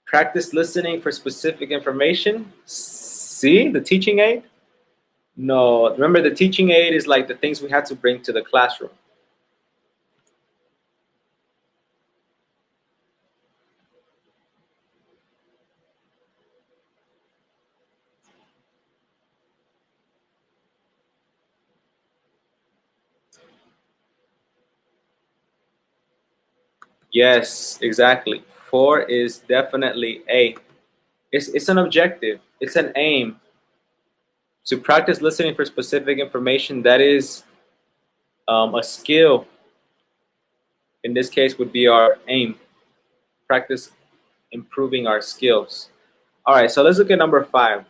Practice listening for specific information. C, the teaching aid. No, remember the teaching aid is like the things we had to bring to the classroom. Yes, exactly. 4 is definitely A. It's an objective. It's an aim. To practice listening for specific information, that is a skill. In this case would be our aim. Practice improving our skills. All right, so let's look at number 5.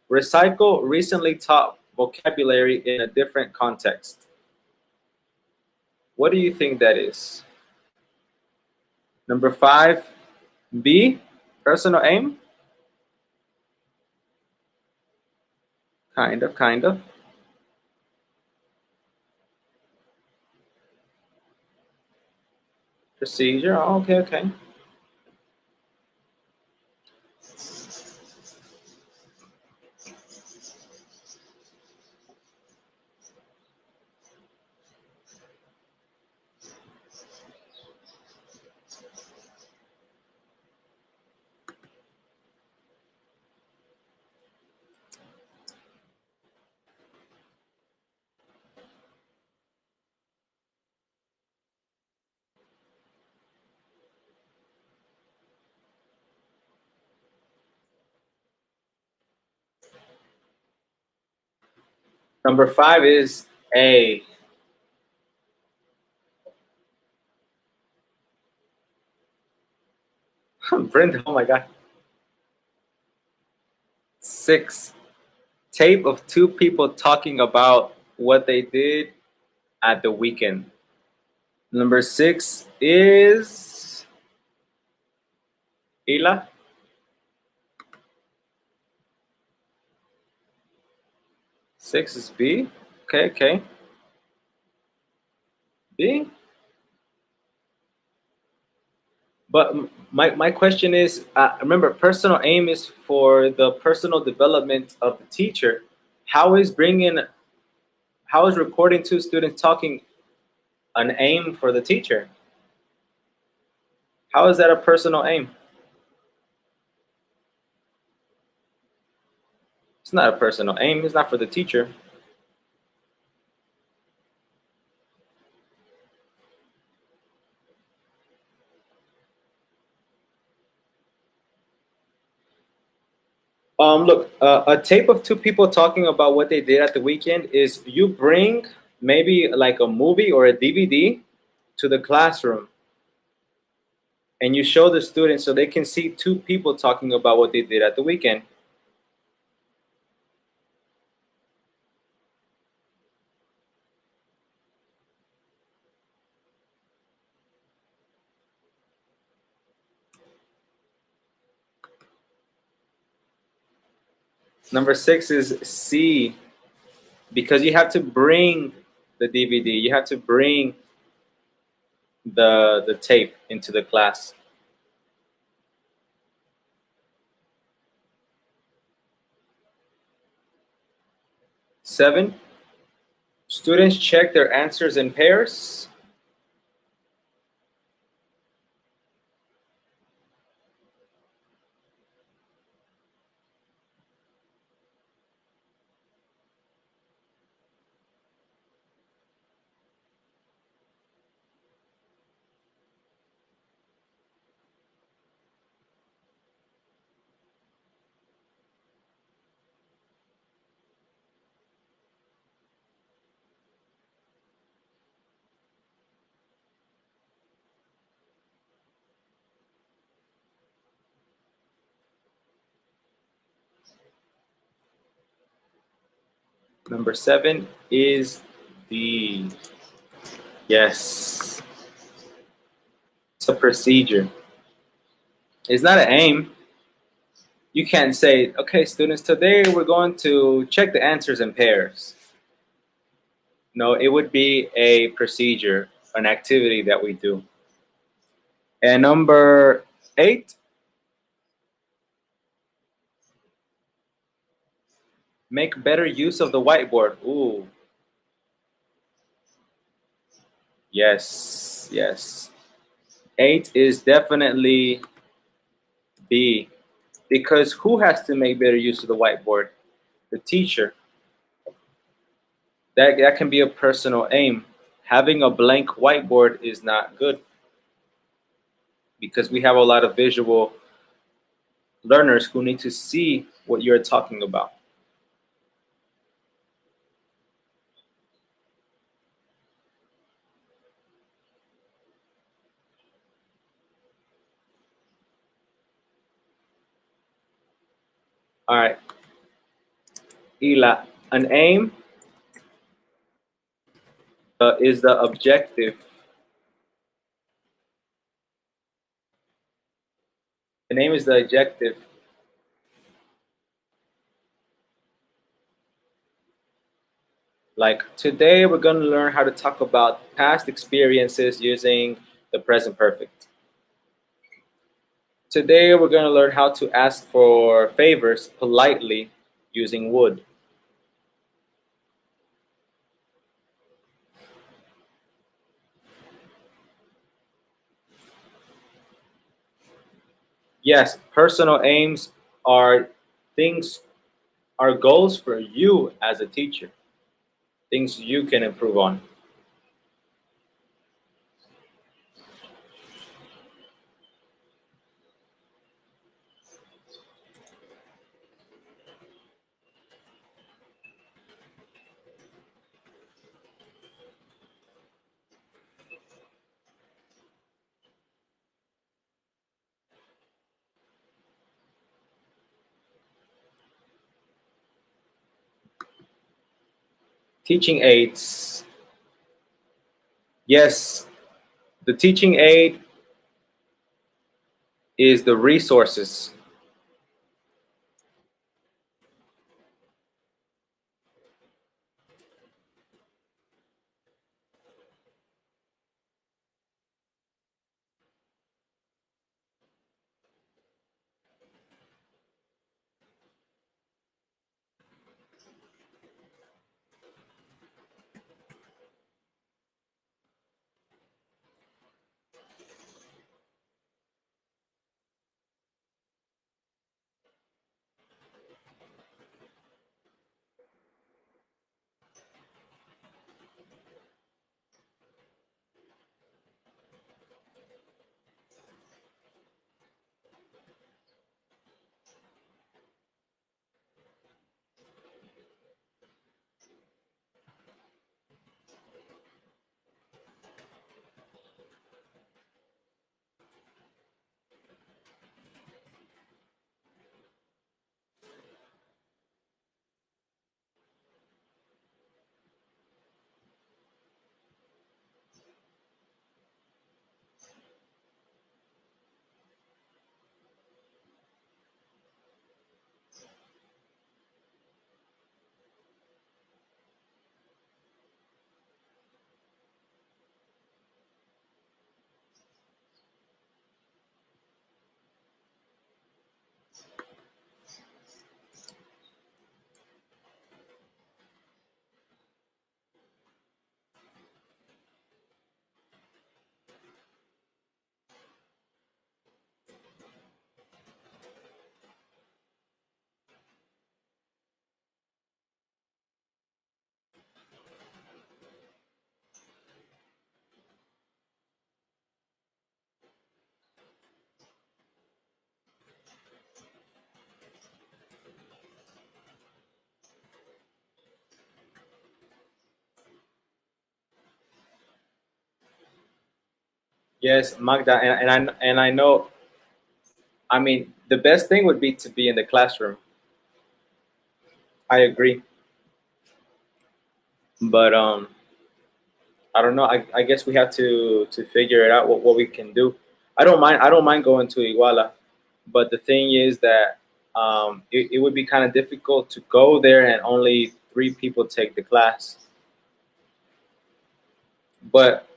Recycle recently taught vocabulary in a different context. What do you think that is? Number 5, B, personal aim? Kind of. Procedure, oh, okay. Number 5 is A. Brenda, oh my God. 6, tape of 2 people talking about what they did at the weekend. Number 6 is Ila. 6 is B. Okay. B. But my question is, remember, personal aim is for the personal development of the teacher. How is recording 2 students talking an aim for the teacher? How is that a personal aim? It's not a personal aim. It's not for the teacher. Look, a tape of 2 people talking about what they did at the weekend is you bring maybe like a movie or a DVD to the classroom and you show the students so they can see 2 people talking about what they did at the weekend. Number 6 is C, because you have to bring the DVD. You have to bring the tape into the class. 7, students check their answers in pairs. Number 7 is D. Yes. It's a procedure. It's not an aim. You can't say, okay, students, today we're going to check the answers in pairs. No, it would be a procedure, an activity that we do. And number 8, make better use of the whiteboard. Ooh. Yes, yes. 8 is definitely B. Because who has to make better use of the whiteboard? The teacher. That can be a personal aim. Having a blank whiteboard is not good because we have a lot of visual learners who need to see what you're talking about. All right. Ila, an aim is the objective. An aim is the objective. Like today, we're going to learn how to talk about past experiences using the present perfect. Today, we're going to learn how to ask for favors politely using would. Yes, personal aims are things, are goals for you as a teacher, things you can improve on. Teaching aids. Yes, the teaching aid is the resources. Yes, Magda, and I know. I mean, the best thing would be to be in the classroom. I agree, but I don't know. I guess we have to figure it out what we can do. I don't mind going to Iguala, but the thing is that it would be kind of difficult to go there and only 3 people take the class. But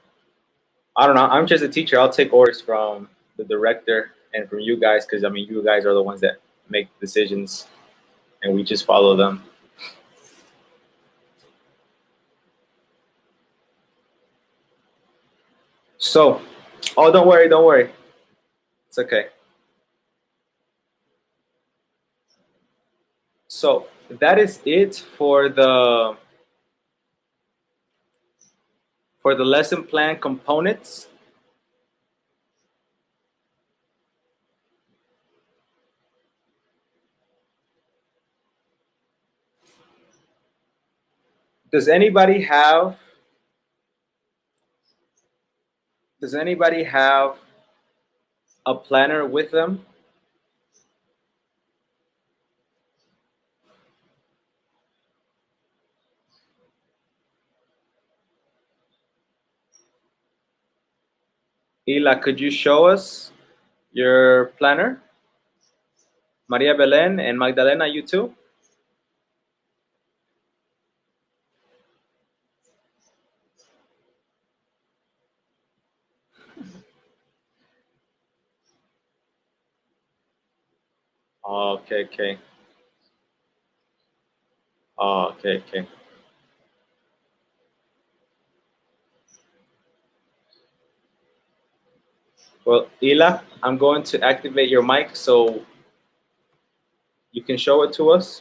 I don't know. I'm just a teacher. I'll take orders from the director and from you guys, because I mean, you guys are the ones that make decisions, and we just follow them. So, oh, don't worry. It's okay. So that is it for the lesson plan components. Does anybody have a planner with them? Ila, could you show us your planner? Maria Belen and Magdalena, you too? Okay. Okay. Well, Ila, I'm going to activate your mic so you can show it to us.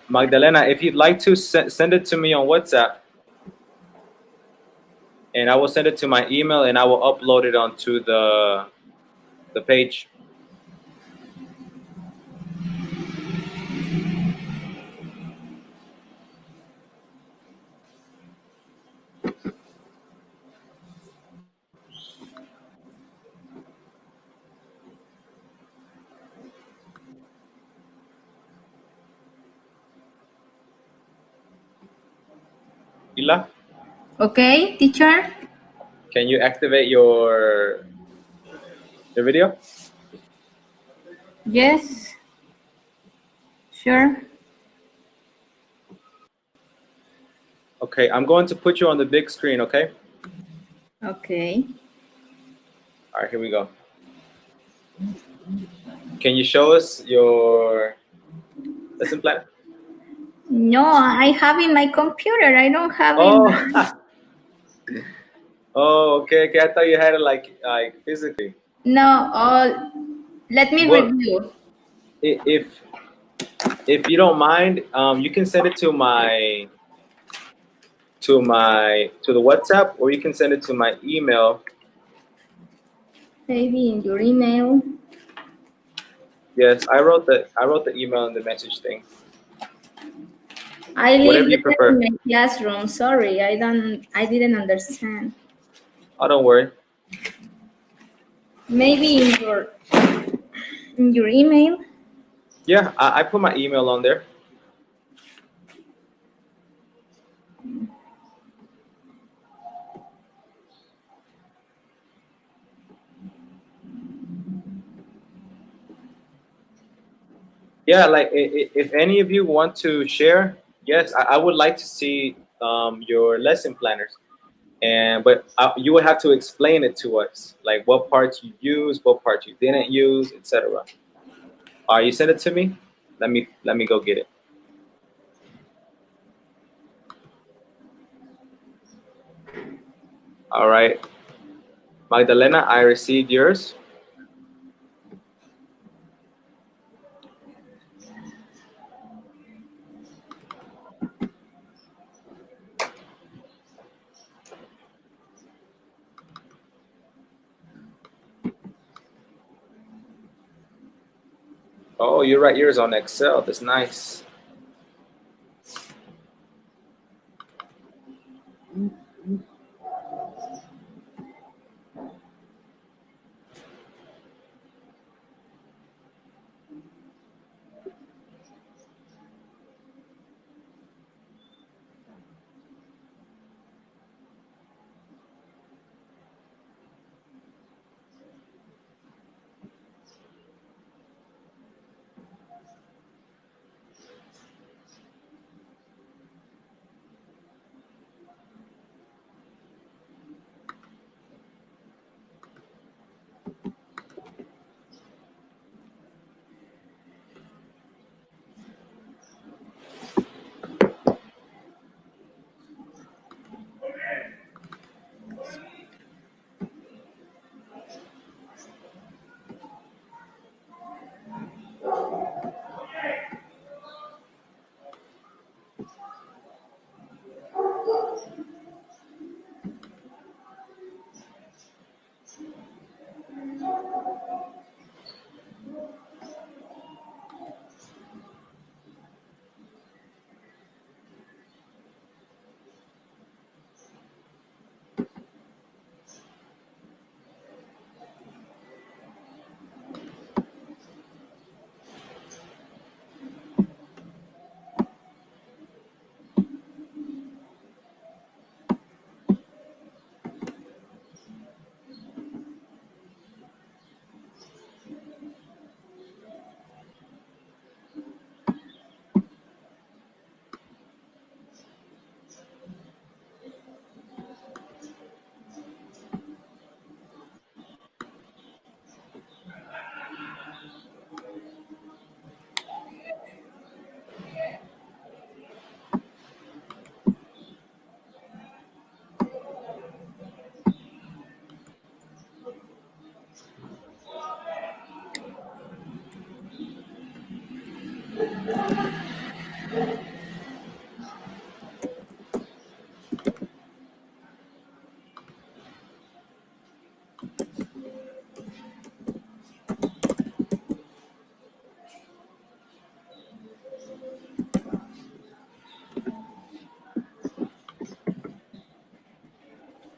Magdalena, if you'd like to send it to me on WhatsApp, and I will send it to my email, and I will upload it onto the page. Ila, Okay, teacher? can you activate your video? Yes. Sure. Okay, I'm going to put you on the big screen, okay? Okay. All right, here we go. Can you show us your lesson plan? No, I have in my computer. I don't have Oh, oh, okay. I thought you had it like physically. No, let me Well, review. if you don't mind, you can send it to the WhatsApp, or you can send it to my email. Maybe in your email. Yes, I wrote the email in the message thing. I Whatever leave you them prefer. in my classroom. Sorry, I didn't understand. Oh, don't worry. Maybe in your email. Yeah, I put my email on there. Yeah, like if any of you want to share, yes, I would like to see your lesson planners. But you would have to explain it to us, like what parts you used, what parts you didn't use, etc. You send it to me. Let me go get it. All right, Magdalena, I received yours. Oh, you write yours on Excel. That's nice.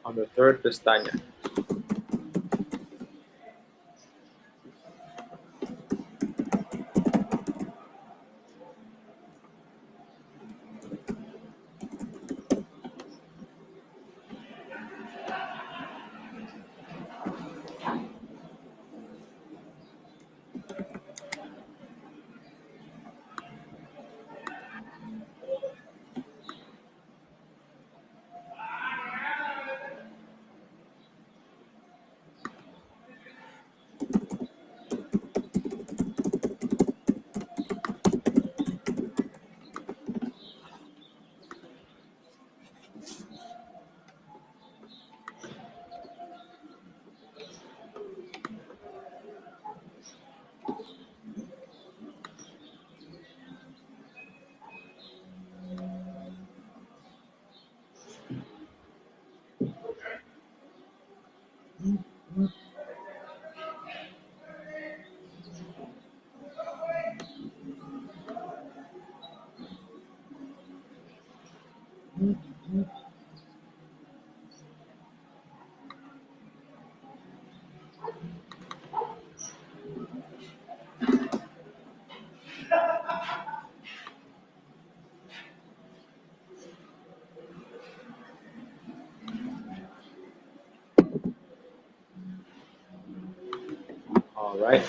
On the third pestaña. All right.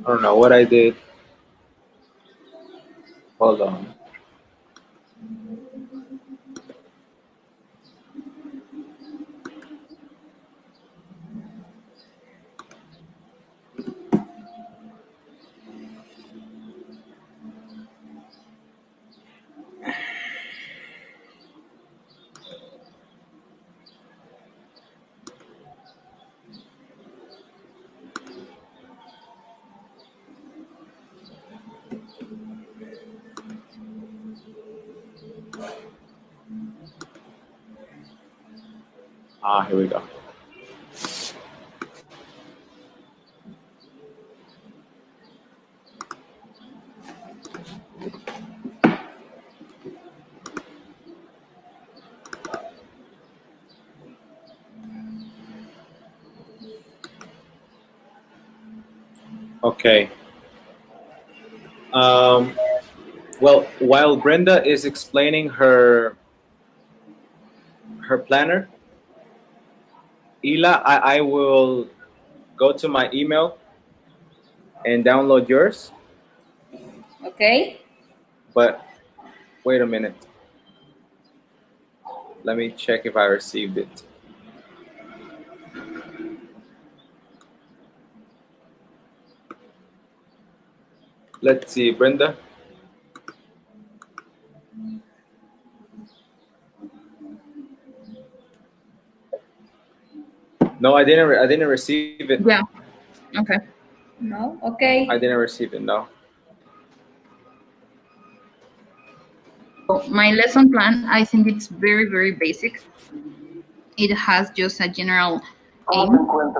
I don't know what I did. Hold on. Here we go. Okay. Well, while Brenda is explaining her planner, Ila, I will go to my email and download yours. Okay. But wait a minute. Let me check if I received it. Let's see, Brenda. No, I didn't receive it. Yeah. Okay. No. Okay. I didn't receive it. No. So my lesson plan, I think it's very, very basic. It has just a general aim or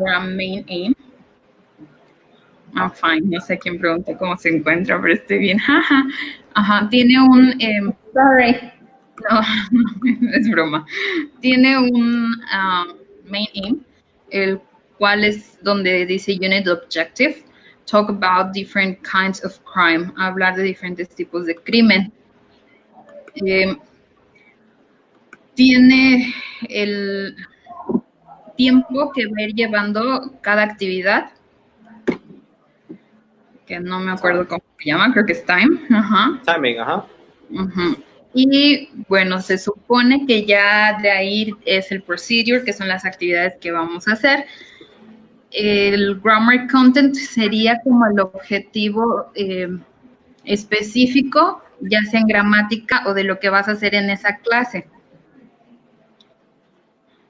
a main aim. I'm fine. No sé quién pregunta cómo se encuentra, pero estoy bien. Ajá. Tiene un... Sorry. No, es broma. Tiene un main aim, el cual es donde dice unit objective, talk about different kinds of crime, hablar de diferentes tipos de crimen. Tiene el tiempo que va a ir llevando cada actividad, que no me acuerdo cómo se llama, creo que es time. Ajá. Timing, ajá. Y bueno, se supone que ya de ahí es el procedure, que son las actividades que vamos a hacer. El grammar content sería como el objetivo específico, ya sea en gramática o de lo que vas a hacer en esa clase.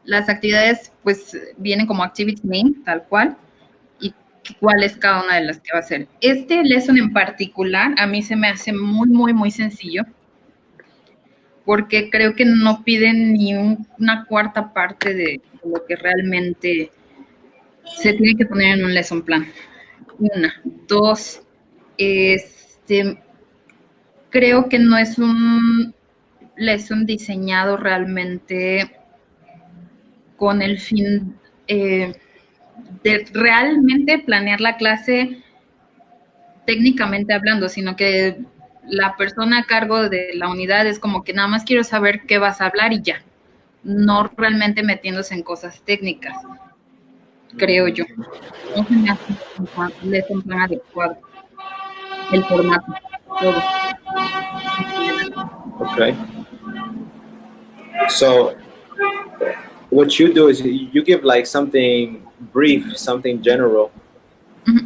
Las actividades pues vienen como activity name, tal cual, y cuál es cada una de las que va a hacer. Este lesson en particular a mí se me hace muy, muy, muy sencillo, porque creo que no piden ni una cuarta parte de lo que realmente se tiene que poner en un lesson plan. Una. Dos, creo que no es un lesson diseñado realmente con el fin de realmente planear la clase técnicamente hablando, sino que la persona a cargo de la unidad es como que nada más quiero saber qué vas a hablar y ya, no realmente metiéndose en cosas técnicas, creo yo. No se me hace un lesson plan adecuado. El formato, todo. Okay. So what you do is you give like something brief, something general,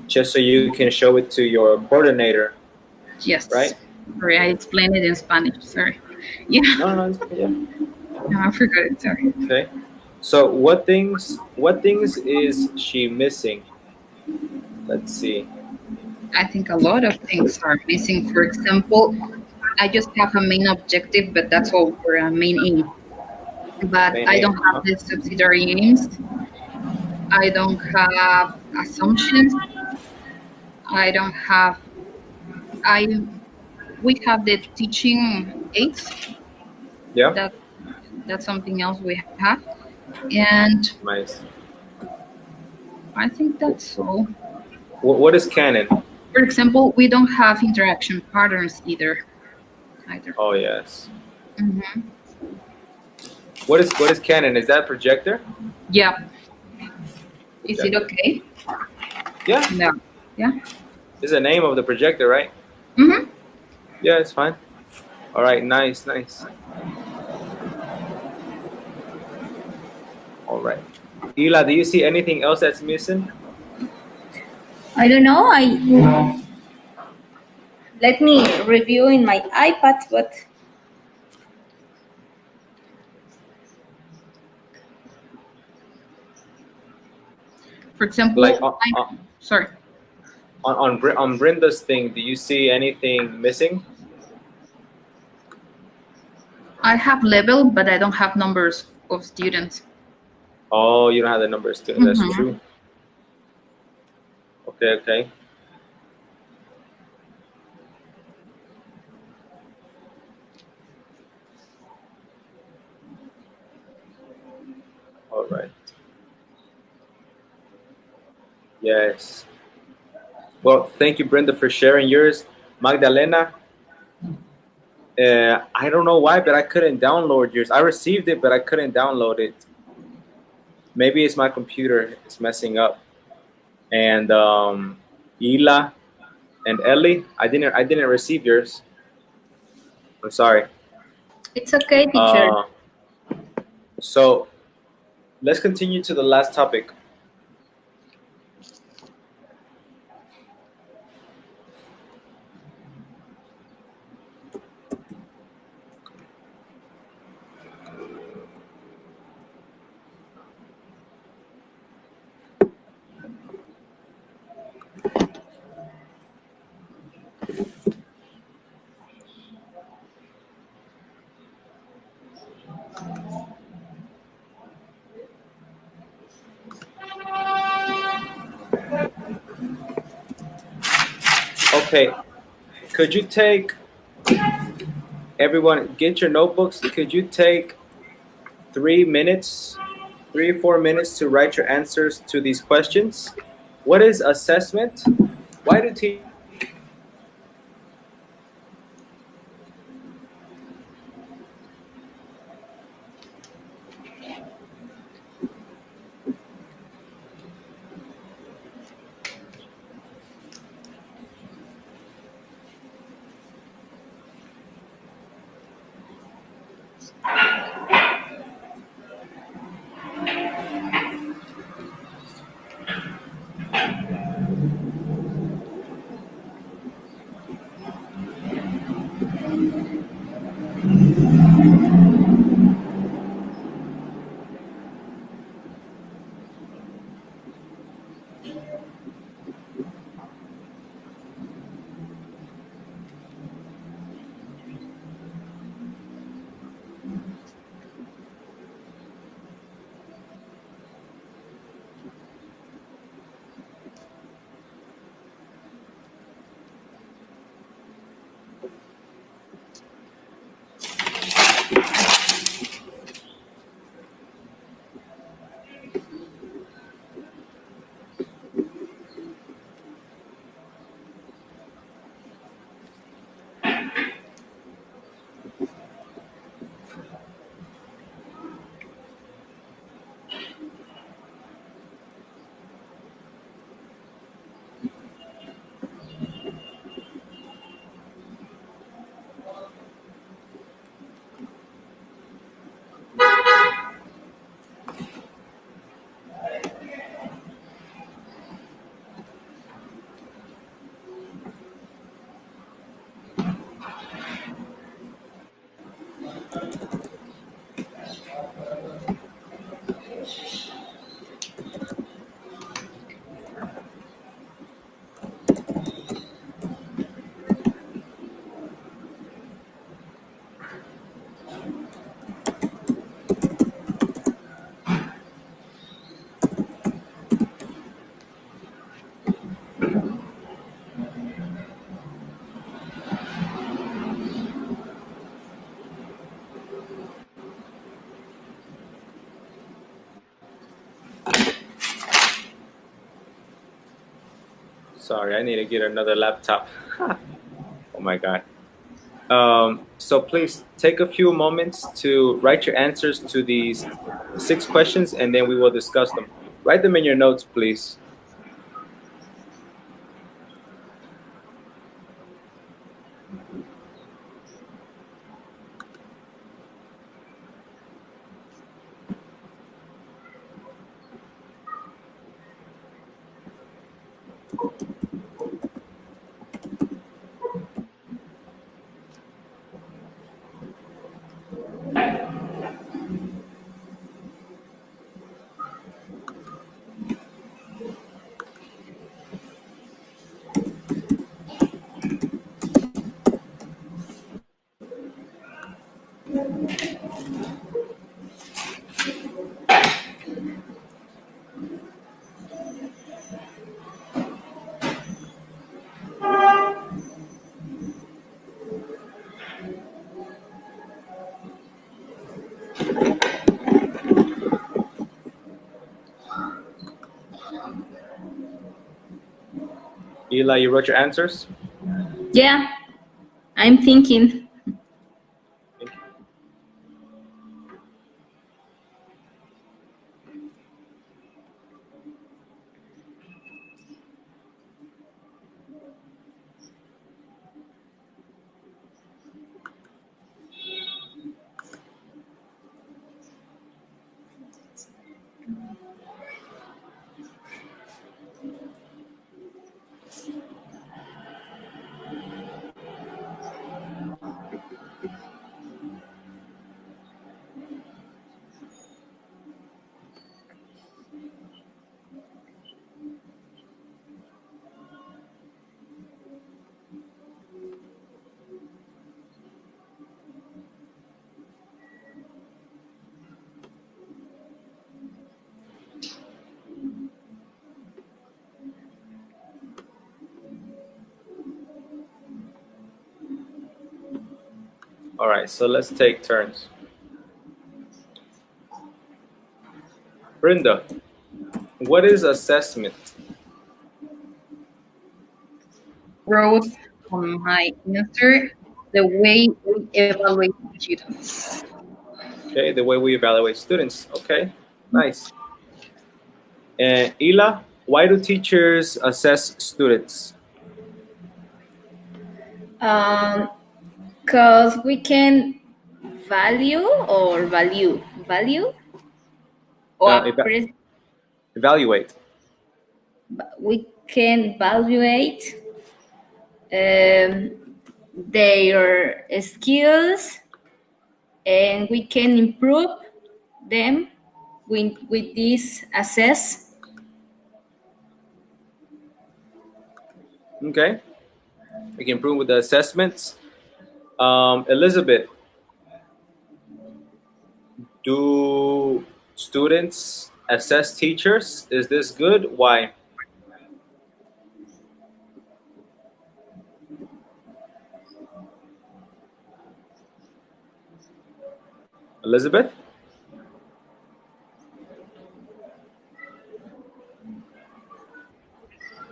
just so you can show it to your coordinator. Yes. Right? Sorry, I explained it in Spanish. Sorry. Yeah. No, yeah. No, I forgot it. Sorry. Okay. So what things is she missing? Let's see. I think a lot of things are missing. For example, I just have a main objective, but that's all for a main aim. But I don't have the subsidiary aims. I don't have assumptions. I don't have. We have the teaching aids. Yeah. That's something else we have, and nice. I think that's all. What is canon? For example, we don't have interaction patterns either. Oh yes. Mm-hmm. What is canon? Is that projector? Yeah. Is it okay? Yeah. No. Yeah. This is the name of the projector, right? Mm-hmm. Yeah, it's fine. All right, nice, nice. All right. Ila, do you see anything else that's missing? I don't know. Let me review in my iPad, but For example, Like sorry. on Brenda's thing, do you see anything missing? I have level, but I don't have numbers of students. Oh, you don't have the numbers too. That's Mhm. true. Okay, okay. All right. Yes. Well, thank you, Brenda, for sharing yours. Magdalena, I don't know why, but I couldn't download yours. I received it, but I couldn't download it. Maybe it's my computer. It's messing up. And Ila and Ellie, I didn't receive yours. I'm sorry. it's okay, teacher. So let's continue to the last topic. Okay, could you take, everyone, get your notebooks. Could you take 3 minutes, 3 or 4 minutes to write your answers to these questions? What is assessment? Why do teachers Sorry, I need to get another laptop. Oh my God. So please take a few moments to write your answers to these 6 questions, and then we will discuss them. Write them in your notes, please. Eli, you wrote your answers? Yeah, I'm thinking. All right, so let's take turns. Brenda, what is assessment? Wrote on my answer the way we evaluate students. Okay, the way we evaluate students. Okay, nice. And Ila, why do teachers assess students? Because we can value or Evaluate. we can evaluate their skills, and we can improve them with this assess. Okay, we can improve with the assessments. Elizabeth, do students assess teachers? Is this good? Why? Elizabeth?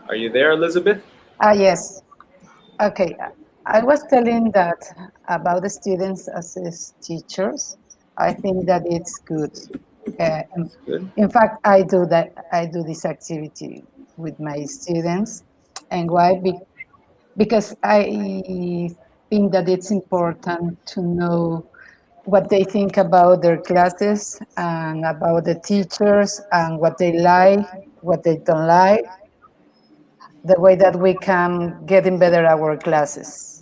Are you there, Elizabeth? Yes. Okay. I was telling that about the students as teachers. I think that it's good. Good. In fact, I do that. I do this activity with my students, and why? Because I think that it's important to know what they think about their classes and about the teachers and what they like, what they don't like, the way that we can get in better our classes.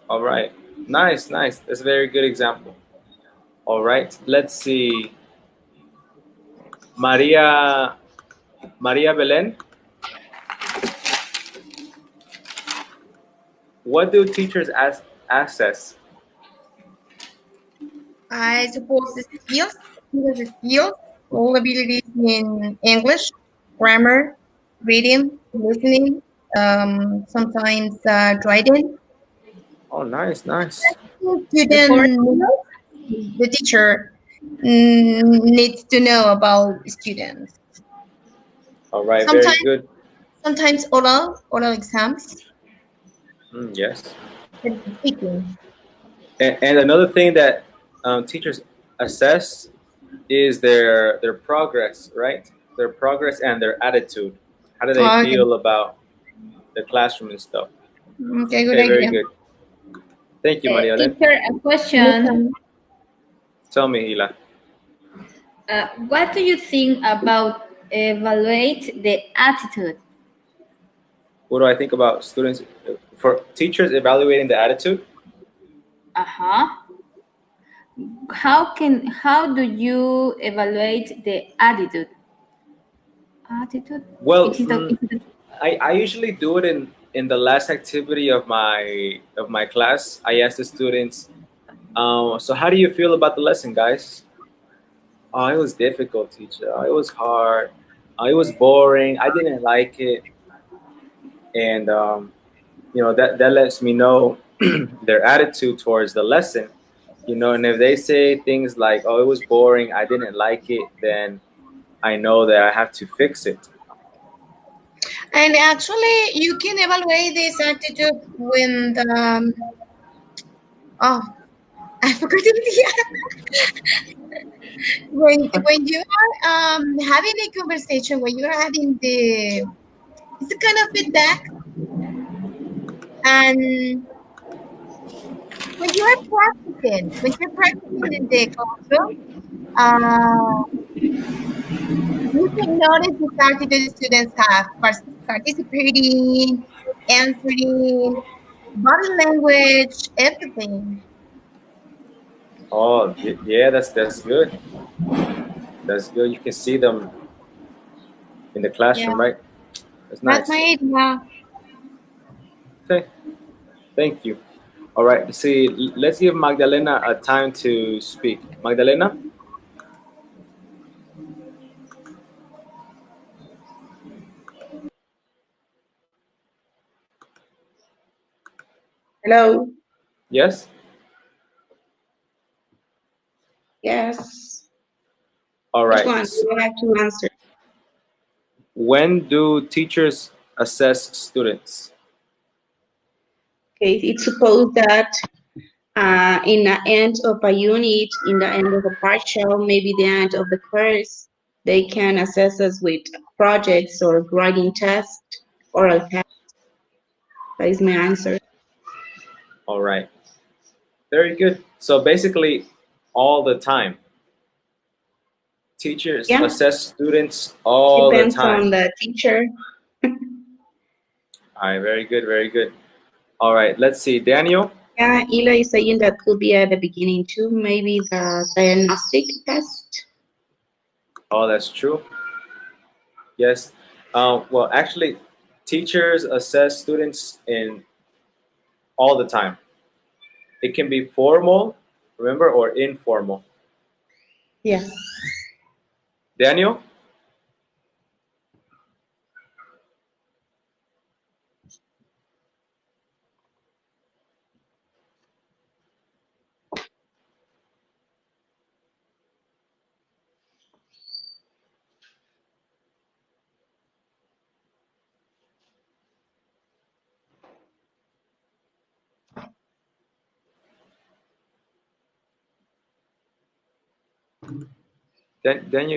All right. Nice, nice. That's a very good example. All right. Let's see. Maria Belen. What do teachers assess? I suppose the skills, all abilities in English, grammar, reading, listening, sometimes writing. Oh, nice, nice. The teacher needs to know about students. All right, Sometimes, very good. sometimes oral exams. Yes. Speaking. And another thing that teachers assess is their progress, right? Their progress and their attitude. How do they Okay. feel about the classroom and stuff? Okay, good Okay, very idea. good. Thank you, Maria. Teacher, a question. Tell me, Hila. What do you think about evaluate the attitude? What do I think about students? For teachers evaluating the attitude? How do you evaluate the attitude? Well, I usually do it in the last activity of my class. I ask the students, so how do you feel about the lesson, guys? Oh, it was difficult, teacher. Oh, it was hard. Oh, it was boring. I didn't like it. And that lets me know their attitude towards the lesson. And if they say things like, "Oh, it was boring. I didn't like it," then I know that I have to fix it. And actually, you can evaluate this attitude when the, oh, I forgot it. When you are having a conversation, when you are having it's a kind of feedback, and when you're practicing in the classroom, uh, you can notice the attitude students have participating, answering, body language, everything. Oh, yeah, that's good. That's good. You can see them in the Yeah, classroom, right? That's that's my nice. idea. Okay, thank you. All right, see, let's give Magdalena a time to speak. Magdalena? Hello. Yes? Yes. All Which right. one do I have to answer? When do teachers assess students? Okay, it's supposed that in the end of a unit, in the end of a partial, maybe the end of the course, they can assess us with projects or grading tests, oral test. That is my answer. All right. Very good. So basically, all the time. Teachers Yeah, assess students all the depends time. on the teacher. All right, very good, very good. All right, let's see. Daniel? Yeah, Ila is saying that could be at the beginning too, maybe the diagnostic test. Oh, that's true. Yes. Well, actually, teachers assess students in all the time. It can be formal, remember, or informal. Yes. Daniel? Then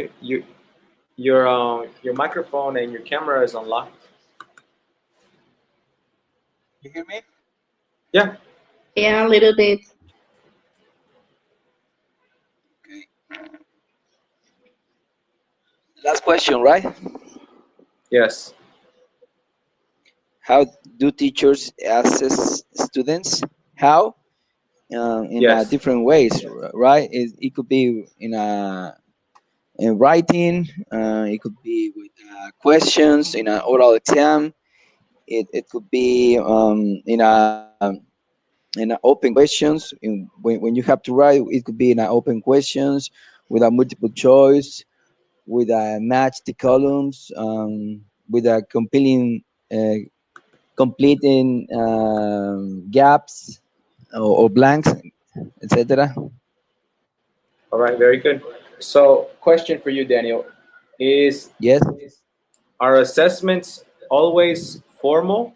your microphone and your camera is unlocked. You hear me? Yeah. Yeah, a little bit. Okay. Last question, right? Yes. How do teachers assess students? How? In Yes. different ways, right? It could be in writing. It could be with questions in an oral exam. It could be in a open questions. When you have to write, it could be in an open questions with a multiple choice, with a match the columns, with a uh, completing gaps or blanks, etc. All right, very good. So, question for you, Daniel, is Yes, are assessments always formal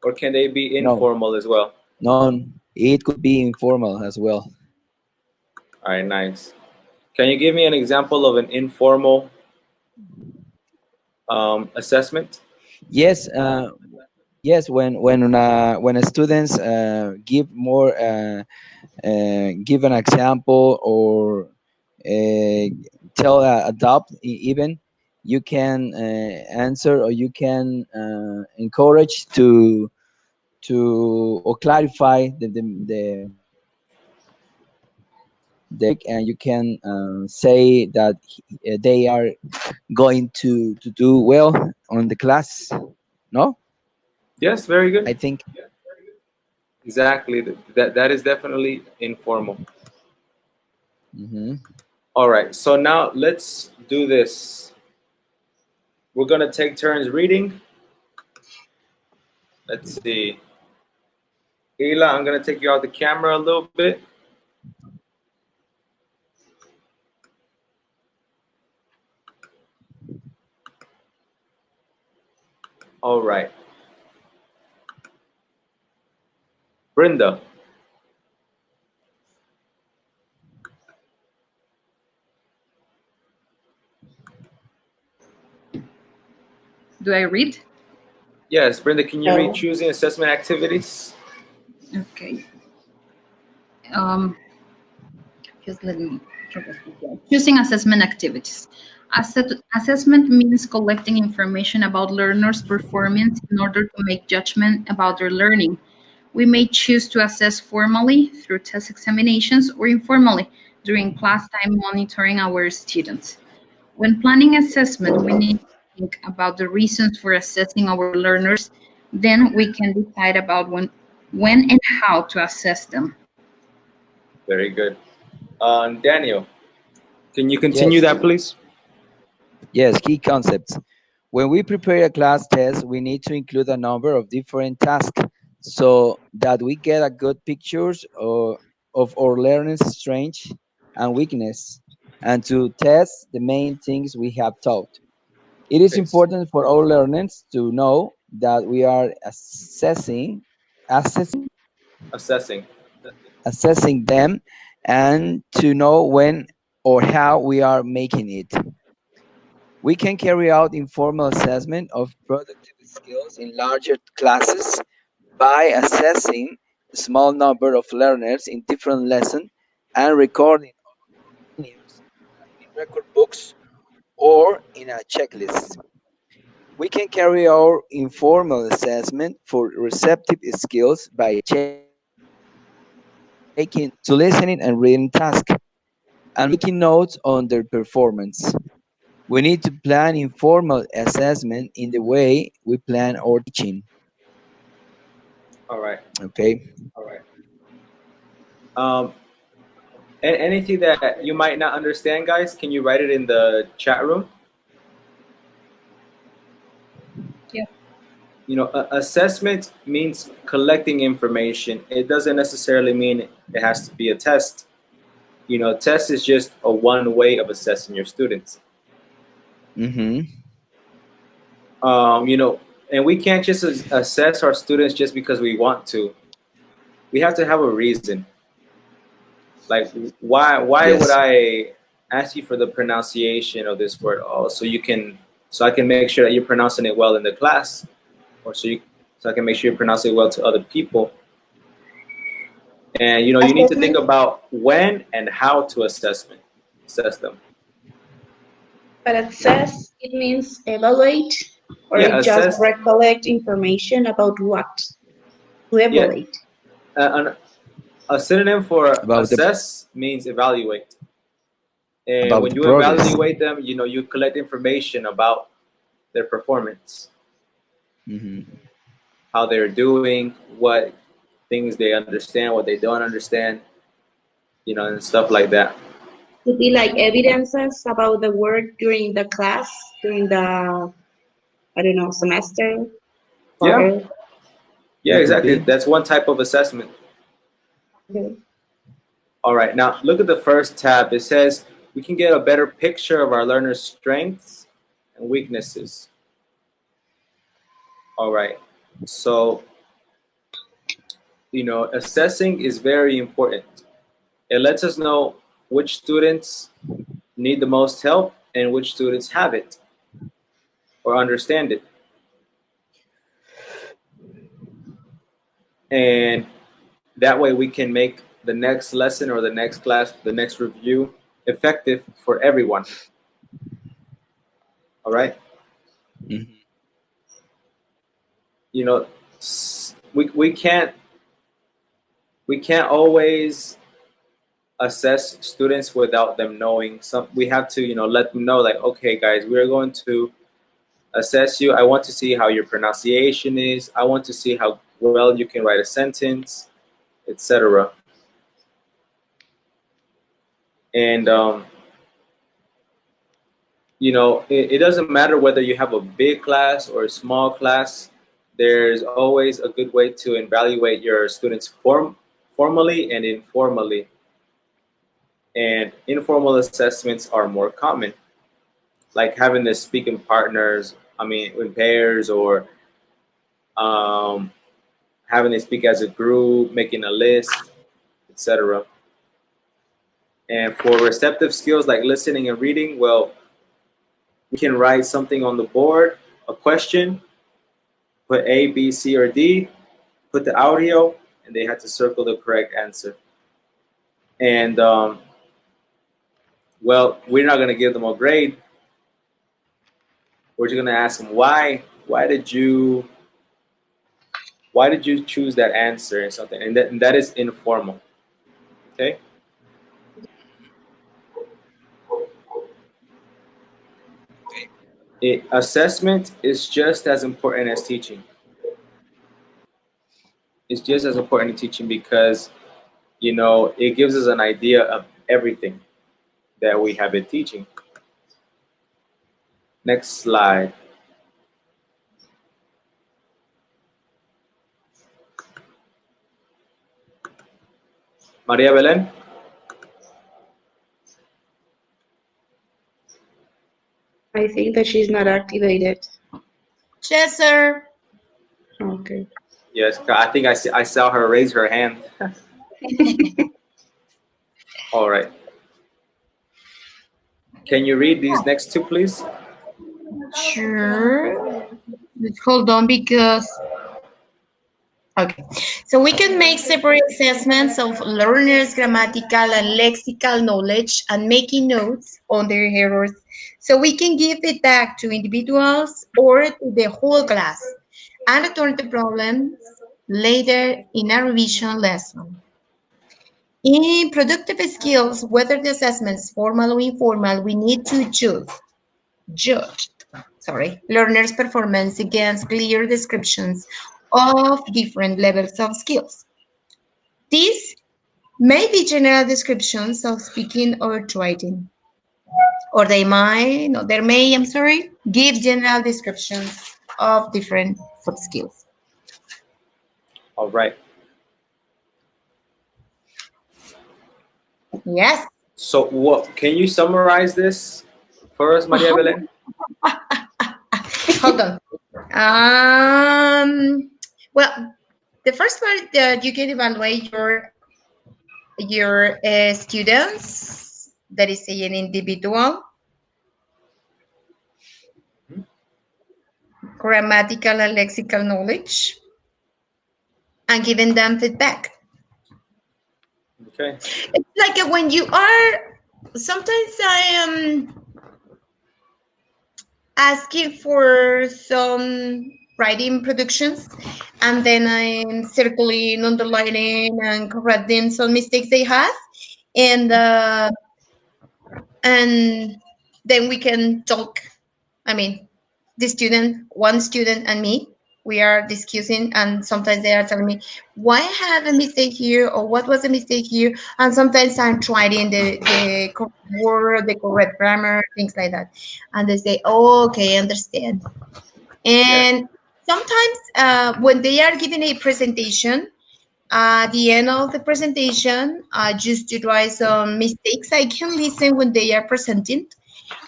or can they be no, informal as well? none. It could be informal as well. All right, nice. Can you give me an example of an informal assessment? Yes, yes. When a students give more, give an example or tell adopt even, you can answer or you can encourage to or clarify the and you can say that they are going to do well on the class. No, Yes, very I good. think. Exactly. That is definitely informal. Hmm. All right. So now let's do this. We're gonna take turns reading. Let's see. Hila, I'm gonna take you out the camera a little bit. All right. Brenda. Do I read? Yes, Brenda, can you read No. choosing assessment activities? Okay. Just let me choosing assessment activities. Assessment means collecting information about learners' performance in order to make judgment about their learning. We may choose to assess formally through test examinations or informally during class time monitoring our students. When planning assessment, we need to think about the reasons for assessing our learners. Then we can decide about when and how to assess them. Very good. Daniel, can you continue Yes. that, please? Yes, key concepts. When we prepare a class test, we need to include a number of different tasks so that we get a good pictures of our learners' strengths and weakness, and to test the main things we have taught. It is Okay. important for our learners to know that we are Assessing. assessing them, and to know when or how we are making it. We can carry out informal assessment of productive skills in larger classes by assessing a small number of learners in different lessons and recording opinions in record books or in a checklist. We can carry out informal assessment for receptive skills by taking to listening and reading tasks and making notes on their performance. We need to plan informal assessment in the way we plan our teaching. All right. Okay. All right. Um, anything that you might not understand, guys, can you write it in the chat room? Yeah. You know, assessment means collecting information. It doesn't necessarily mean it has to be a test. You know, test is just a one way of assessing your students. Mm-hmm. You know, and we can't just assess our students just because we want to. We have to have a reason. Like, why would Yes. I ask you for the pronunciation of this word? Oh, so I can make sure that you're pronouncing it well in the class, or so I can make sure you pronounce it well to other people. And you know, you need to think about when and how to assess them. But assess, it means evaluate, or Yeah, it just assess. recollect information about what to Yeah, evaluate. a synonym for About the assess means evaluate. And about when the you progress. evaluate them, you know, you collect information about their performance, Mm-hmm. how they're doing, what things they understand, what they don't understand, you know, and stuff like that. Could be like evidences about the work during the class, during the, I don't know, semester, Yeah, quarter. yeah, It could exactly. be. That's one type of assessment. Okay. All right, now look at the first tab. It says we can get a better picture of our learners' strengths and weaknesses. All right, so, you know, assessing is very important. It lets us know which students need the most help and which students have it or understand it. And that way we can make the next lesson or the next class, the next review effective for everyone. All right? Mm-hmm. You know, we can't always assess students without them knowing some. We have to, you know, let them know, like, okay guys, we're going to assess you. I want to see how your pronunciation is. I want to see how well you can write a sentence, etc. And you know, it doesn't matter whether you have a big class or a small class. There's always a good way to evaluate your students formally and informally. And informal assessments are more common, like having the speaking partners, I mean, in pairs, or having it speak as a group, making a list, etc. And for receptive skills like listening and reading, well, we can write something on the board, a question, put A, B, C, or D, put the audio, and they had to circle the correct answer. And well, we're not going to give them a grade. We're just going to ask them why did you choose that answer and something, and that is informal. Okay. Assessment is just as important as teaching. It's just as important in teaching because, you know, it gives us an idea of everything that we have been teaching. Next slide. Maria Belén. I think that she's not activated. Yes, sir. Okay. Yes, I think I saw her raise her hand. All right. Can you read these next two, please? Sure. Let's hold on because, okay. So we can make separate assessments of learners' grammatical and lexical knowledge and making notes on their errors. So we can give feedback to individuals or to the whole class and return the problems later in a revision lesson. In productive skills, whether the assessment is formal or informal, we need to judge learners' performance against clear descriptions of different levels of skills. These may be general descriptions of speaking or writing, or they may give general descriptions of different subskills. All right. Yes. So what can you summarize this for us, Maria Belén? Hold on. Well, the first part that you can evaluate your students, that is an individual, grammatical and lexical knowledge, and giving them feedback. Okay. It's like when you are, sometimes I am asking for some writing productions, and then I'm circling, underlining, and correcting some mistakes they have, and then we can talk. I mean, one student and me, we are discussing, and sometimes they are telling me why I have a mistake here or what was a mistake here, and sometimes I'm trying the correct word, the correct grammar, things like that, and they say, oh, okay, I understand. And sometimes when they are giving a presentation, at the end of the presentation, just to try some mistakes, I can listen when they are presenting,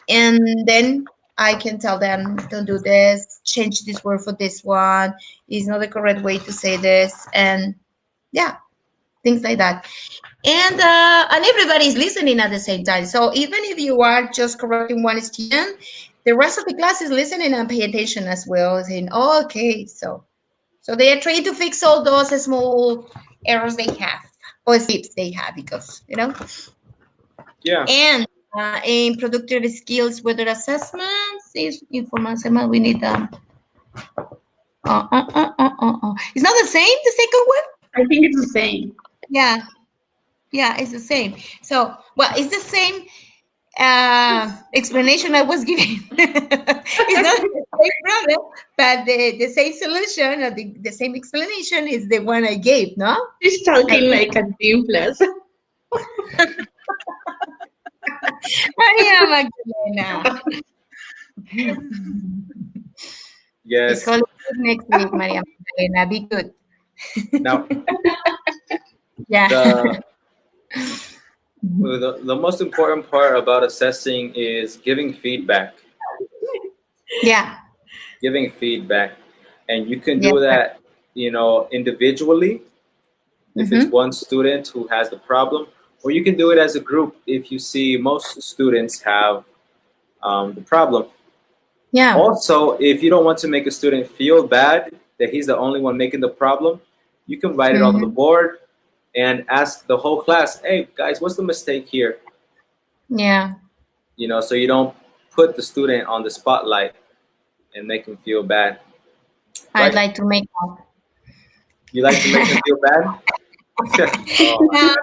and then I can tell them, don't do this, change this word for this one, it's not the correct way to say this, and yeah, things like that. And everybody's listening at the same time. So even if you are just correcting one student, the rest of the class is listening and paying attention as well, saying, oh, okay, so they are trying to fix all those small errors they have, or slips they have, because, Yeah. And in productive skills, whether assessments is informal assessment, we need them. It's not the same, the second one? I think it's the same. Yeah, it's the same. So, well, it's the same explanation I was giving. It's not the same problem, but the same solution, or the same explanation is the one I gave, no? She's talking like a team plus. Maria Magdalena. Yes. It's holiday next week, Maria Magdalena. Be good. Now, Yeah. the most important part about assessing is giving feedback. Yeah. Giving feedback. and you can do that, individually if it's one student who has the problem, or you can do it as a group if you see most students have the problem. Yeah. Also, if you don't want to make a student feel bad that he's the only one making the problem, you can write it on the board and ask the whole class, hey, guys, what's the mistake here? Yeah. So you don't put the student on the spotlight and make him feel bad. I'd like to make up. You like to make him feel bad? No,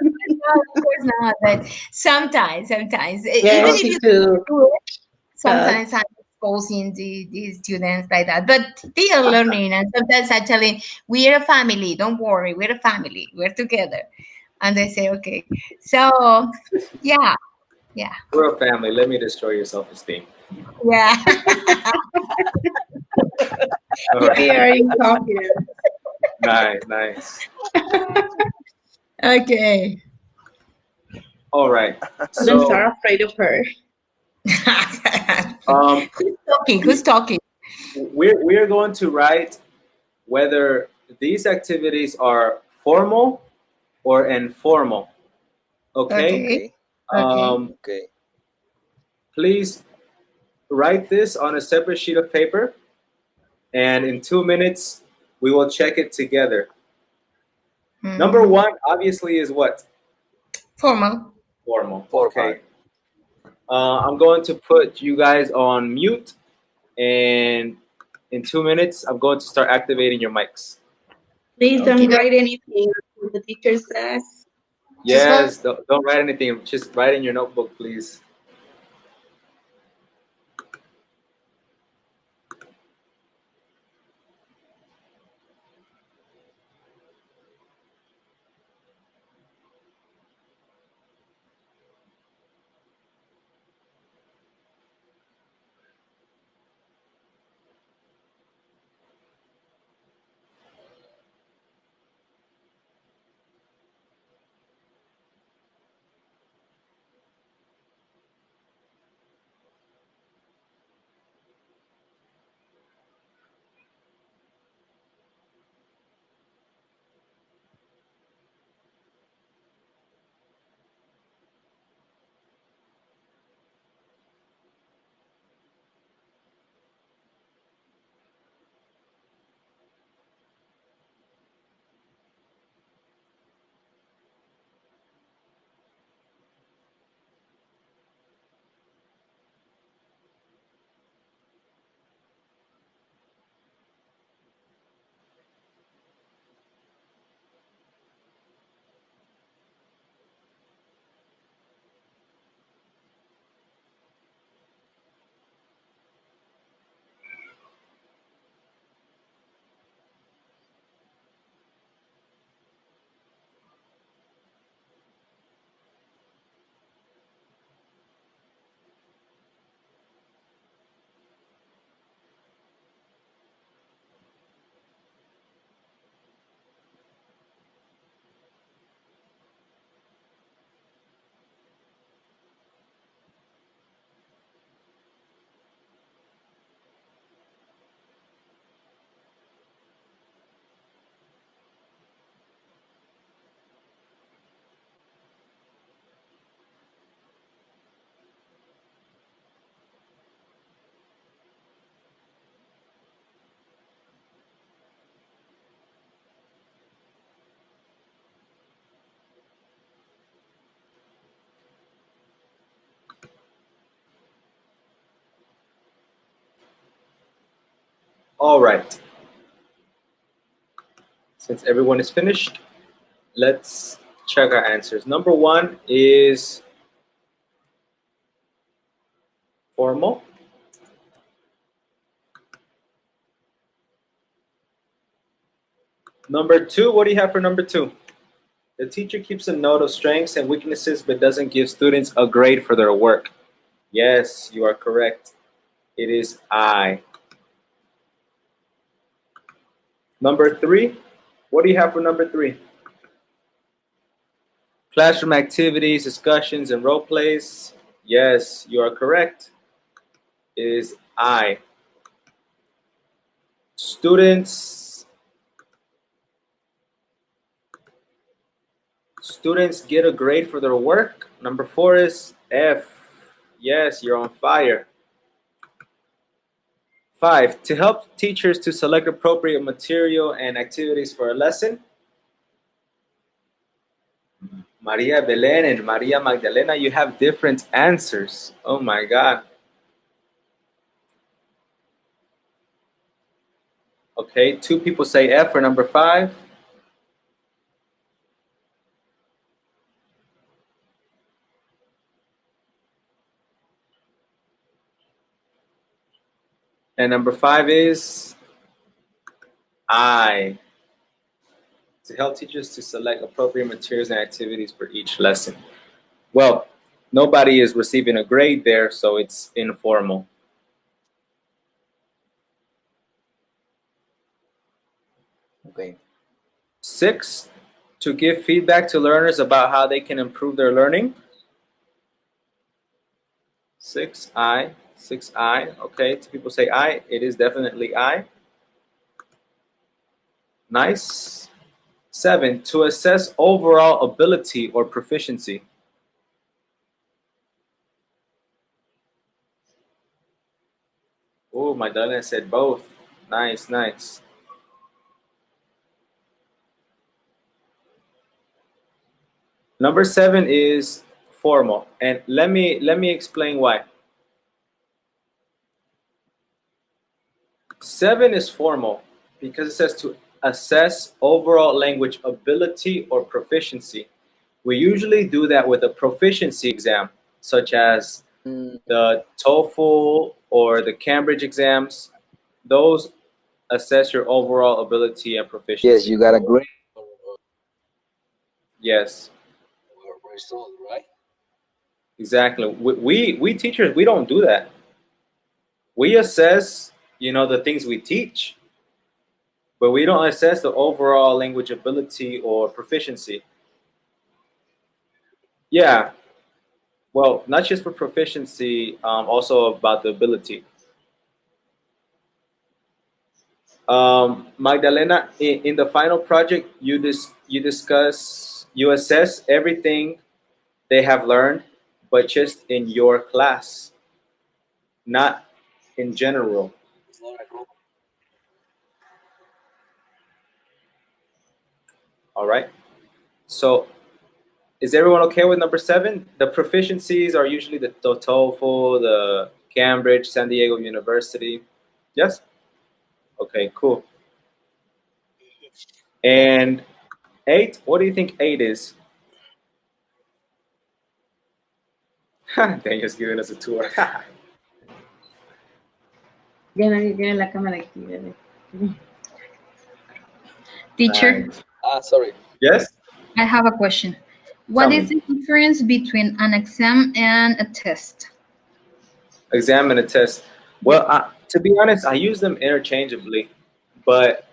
of course not. But sometimes, even if you too. do it, sometimes I'm exposing the students like that. But they are learning, and sometimes I'm telling, we are a family. Don't worry, we're a family. We're together. And they say, okay. So, yeah. We're a family. Let me destroy your self-esteem. Yeah. We are in confidence. Nice. Okay. All right. Students are afraid of her. Who's talking? We are going to write whether these activities are formal or informal. Okay? Okay. Please write this on a separate sheet of paper, and in 2 minutes we will check it together. Number one, obviously, is what? Formal. Okay. I'm going to put you guys on mute, and in 2 minutes, I'm going to start activating your mics. Please don't write anything the teacher says. Yes, don't write anything. Just write in your notebook, please. All right. Since everyone is finished, let's check our answers. Number one is formal. Number two, what do you have for number two? The teacher keeps a note of strengths and weaknesses but doesn't give students a grade for their work. Yes, you are correct. It is I. Number three, what do you have for number three? Classroom activities, discussions, and role plays. Yes, you are correct. It is I. Students get a grade for their work. Number 4 is F. Yes, you're on fire. 5, to help teachers to select appropriate material and activities for a lesson. Maria Belen and Maria Magdalena, you have different answers. Oh my God. Okay, 2 people say F for number 5. And number 5 is I, to help teachers to select appropriate materials and activities for each lesson. Well, nobody is receiving a grade there, so it's informal. Okay. 6, to give feedback to learners about how they can improve their learning. 6I. Okay, 2 people say I. It is definitely I. Nice. 7, to assess overall ability or proficiency. Oh, my darling said both. Nice, nice. Number 7 is formal, and let me explain why. 7 is formal because it says to assess overall language ability or proficiency. We usually do that with a proficiency exam, such as the TOEFL or the Cambridge exams. Those assess your overall ability and proficiency. Yes, you got a grade. Yes. Result, right? Exactly. We teachers, we don't do that. We assess, the things we teach, but we don't assess the overall language ability or proficiency. Yeah. Well, not just for proficiency, also about the ability. Magdalena, in the final project, you assess everything they have learned, but just in your class, not in general. All right. So, is everyone okay with number 7? The proficiencies are usually the TOEFL, the Cambridge, San Diego University. Yes. Okay. Cool. And 8. What do you think 8 is? Daniel's giving us a tour. Ya nadie tiene la cámara activa. Teacher, Nice. Sorry. Yes. I have a question. What Tell is me. the difference between an exam and a test? Exam and a test. Well, to be honest, I use them interchangeably, but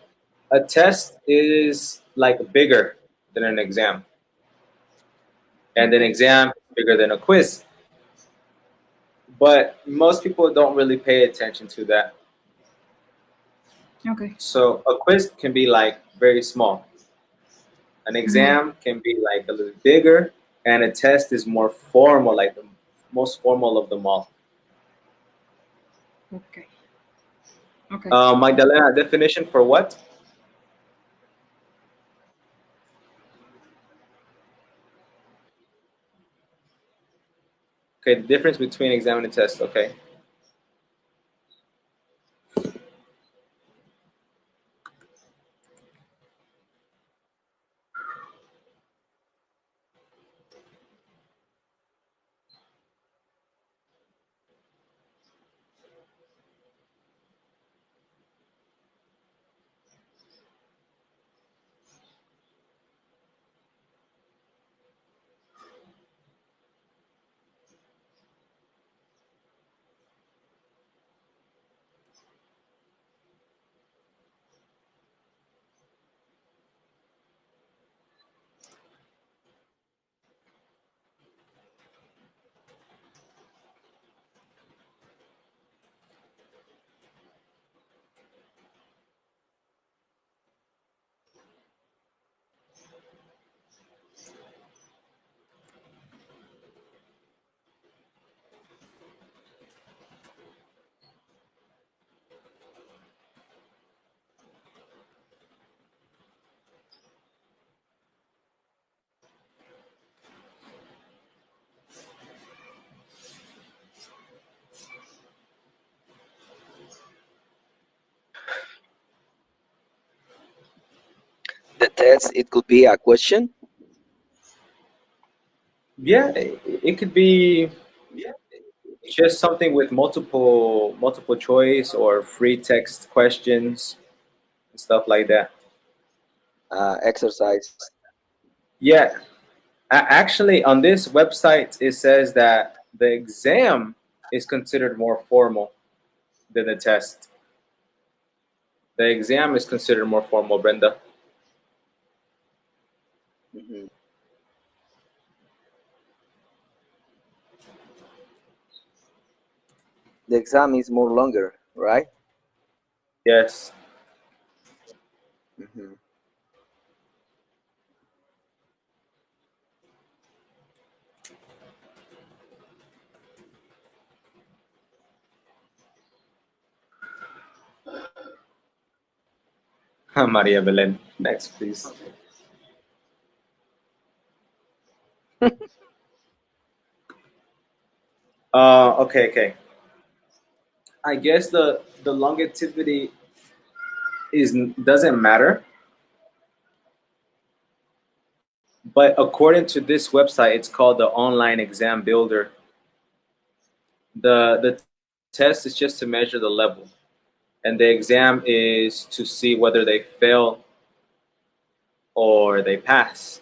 a test is like bigger than an exam, and an exam is bigger than a quiz. But most people don't really pay attention to that. Okay. So a quiz can be like very small. An exam can be like a little bigger, and a test is more formal, like the most formal of them all. Okay. Okay. Magdalena, definition for what? Okay, the difference between exam and a test. Okay. test, it could be a question. Yeah, it could be just something with multiple choice or free text questions and stuff like that. Exercise. Yeah, actually, on this website, it says that the exam is considered more formal than the test. The exam is considered more formal, Brenda. Mhm. The exam is more longer, right? Yes. Hmm. Maria Belen. Next, please. Okay. I guess the longevity doesn't matter, but according to this website, it's called the Online Exam Builder. The test is just to measure the level, and the exam is to see whether they fail or they pass.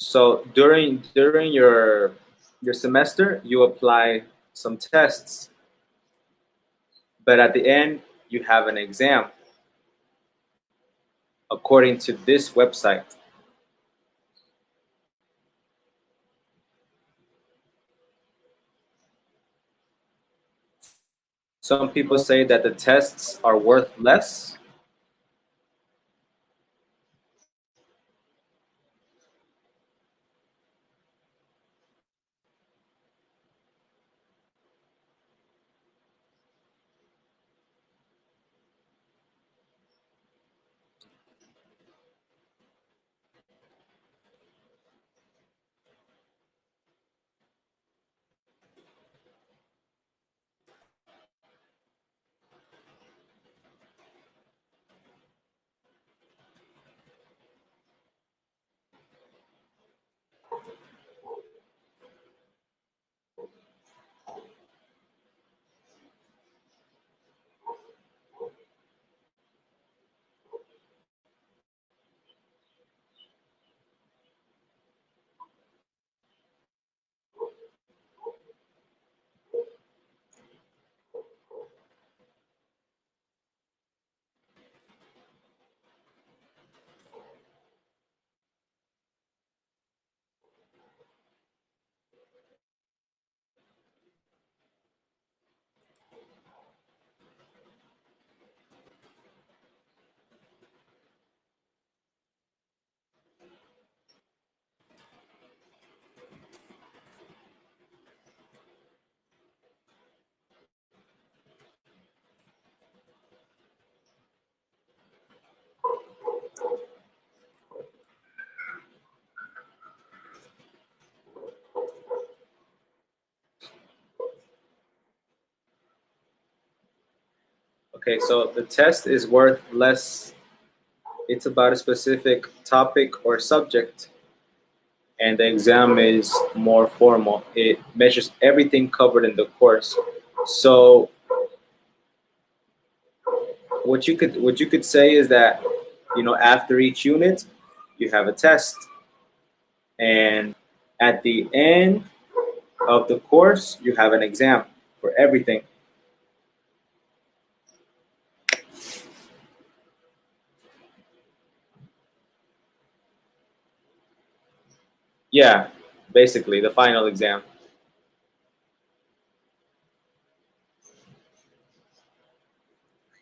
So during your semester, you apply some tests, but at the end, you have an exam according to this website. Some people say that the tests are worth less. Okay, so the test is worth less. It's about a specific topic or subject, and the exam is more formal. It measures everything covered in the course. So what you could say is that, after each unit, you have a test, and at the end of the course, you have an exam for everything. Yeah, basically the final exam.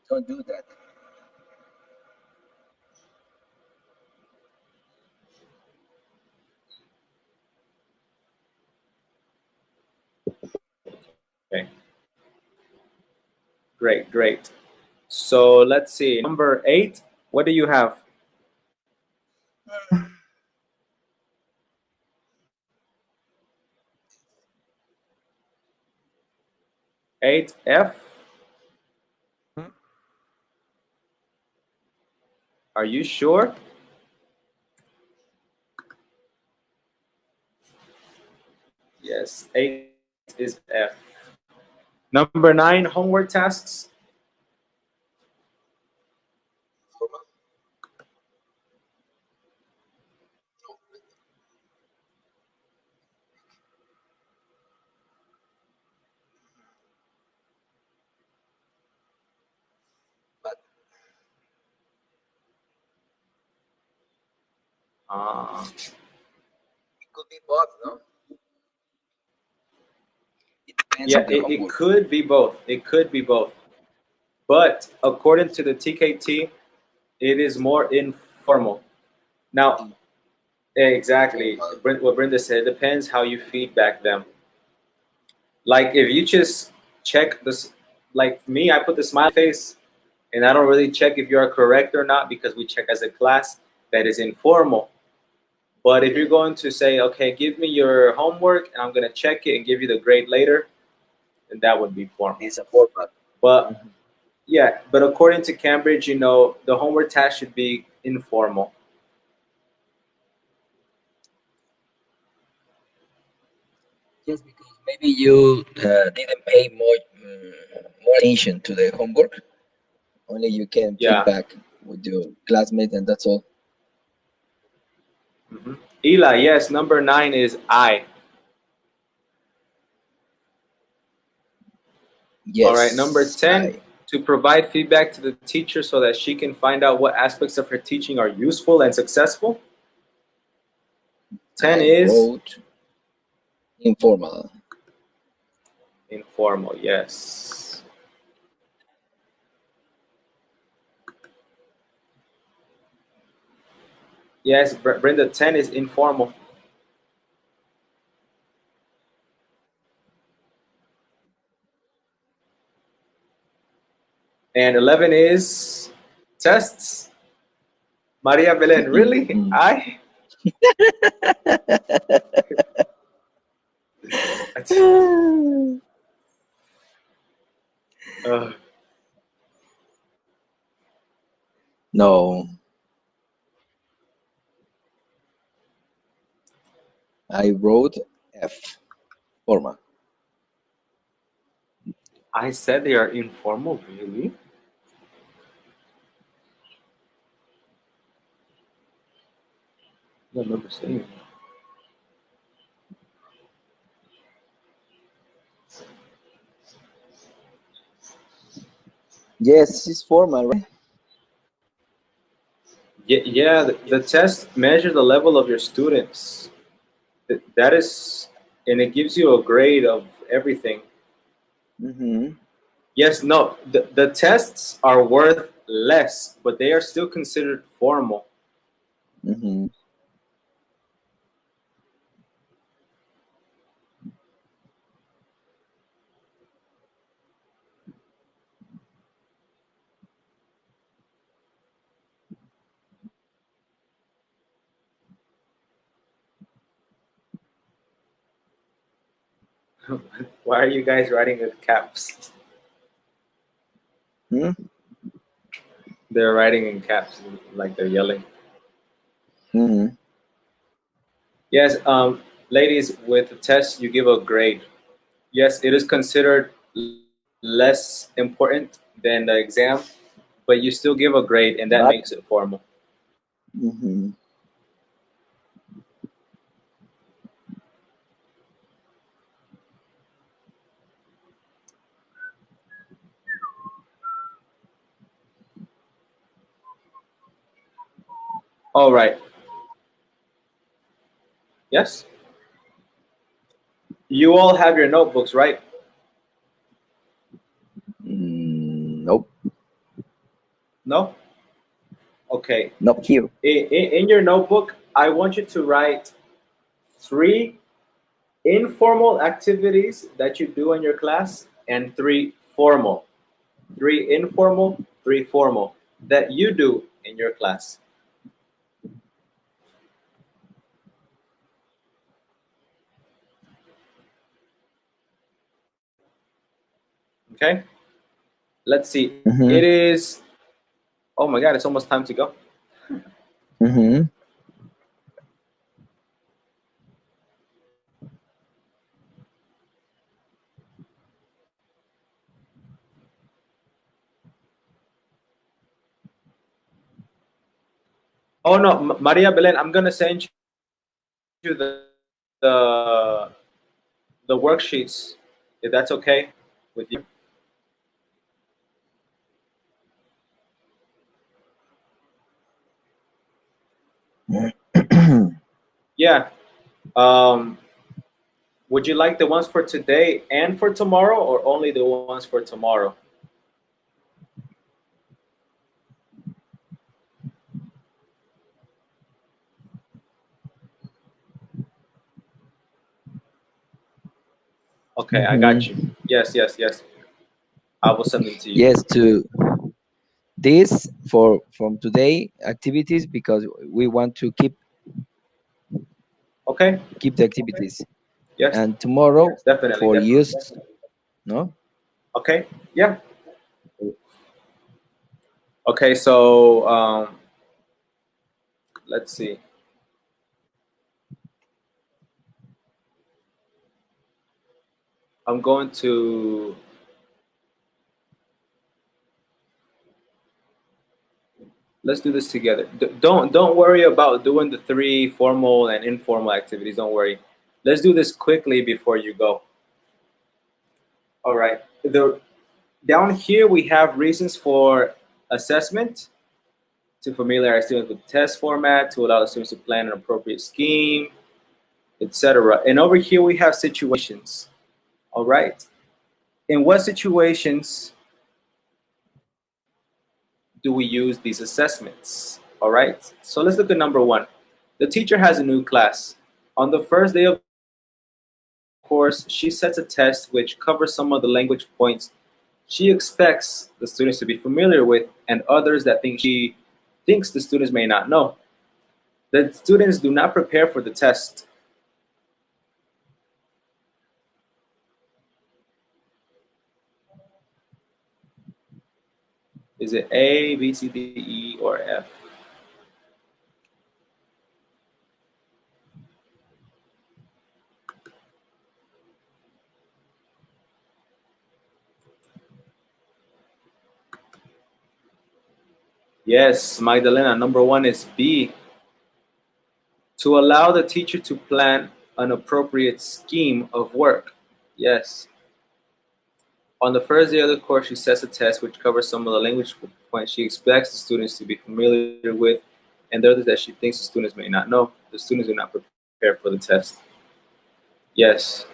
Don't do that. Okay, great. So let's see. Number 8, what do you have? 8F. you sure? Yes, 8 is F. Number 9, homework tasks. It could be both, no? It depends Yeah, on the it homework. could be both. It could be both. But according to the TKT, it is more informal. Now, exactly what Brenda said, it depends how you feedback them. Like if you just check this, like me, I put the smiley face and I don't really check if you are correct or not because we check as a class, that is informal. But if you're going to say, okay, give me your homework and I'm going to check it and give you the grade later, then that would be formal. It's a format. But yeah, but according to Cambridge, you know, the homework task should be informal. Yes, because maybe you didn't pay more attention to the homework. Only you can Yeah. feedback with your classmates, and that's all. Eli, yes, number 9 is I. Yes. All right, number 10, to provide feedback to the teacher so that she can find out what aspects of her teaching are useful and successful. 10 is wrote informal. Informal, yes. Yes, Brenda, 10 is informal. And 11 is tests. Maria Belen, really? I? No. I wrote F. Formal. I said they are informal, really? I don't remember saying that. Yes, it's formal, right? Yeah, the test measures the level of your students. That is, and it gives you a grade of everything. Yes, no, the tests are worth less, but they are still considered formal. Why are you guys writing with caps? They're writing in caps, like they're yelling. Yes, ladies, with the test, you give a grade. Yes, it is considered less important than the exam, but you still give a grade, and that makes it formal. All right. Yes? You all have your notebooks, right? Nope. No? Okay. Not here. In your notebook, I want you to write 3 informal activities that you do in your class and 3 formal. 3 informal, 3 formal that you do in your class. Okay? Let's see. It is, oh my God, it's almost time to go. Mm-hmm. Oh no, Maria Belen, I'm gonna send you the the worksheets if that's okay with you. Yeah. Um, would you like the ones for today and for tomorrow, or only the ones for tomorrow? Okay, I got you. Mm-hmm. Yes, yes, yes. I will send them to you. Yes, to this for from today activities because we want to Okay. keep the activities, Yes, and tomorrow definitely, for definitely. use. No. Okay. Yeah. Okay. So let's see. I'm going to let's do this together. Don't worry about doing the 3 formal and informal activities. Don't worry. Let's do this quickly before you go. All right. Down here we have reasons for assessment to familiarize students with the test format, to allow the students to plan an appropriate scheme, etc. And over here we have situations. All right. In what situations do we use these assessments? All right. So let's look at number 1. The teacher has a new class. On the first day of course, she sets a test which covers some of the language points she expects the students to be familiar with and others that she thinks the students may not know. The students do not prepare for the test. Is it A, B, C, D, E, or F? Yes, Magdalena, number 1 is B. To allow the teacher to plan an appropriate scheme of work. Yes. On the first day of the course, she sets a test which covers some of the language points she expects the students to be familiar with and the others that she thinks the students may not know. The students do not prepare for the test. Yes.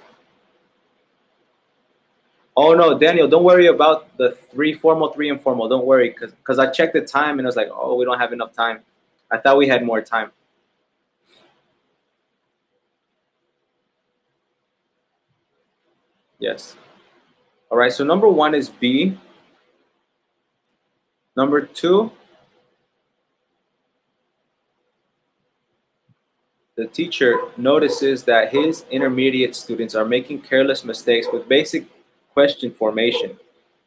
Oh no, Daniel, don't worry about the 3 formal, 3 informal. Don't worry, because I checked the time and I was like, oh, we don't have enough time. I thought we had more time. Yes. All right, so number 1 is B. Number 2, the teacher notices that his intermediate students are making careless mistakes with basic question formation,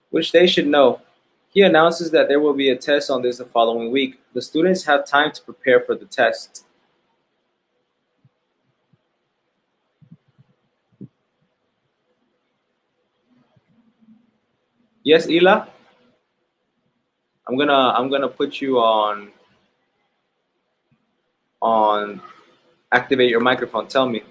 which they should know. He announces that there will be a test on this the following week. The students have time to prepare for the test. Yes, Ila? I'm gonna put you on activate your microphone. Tell me.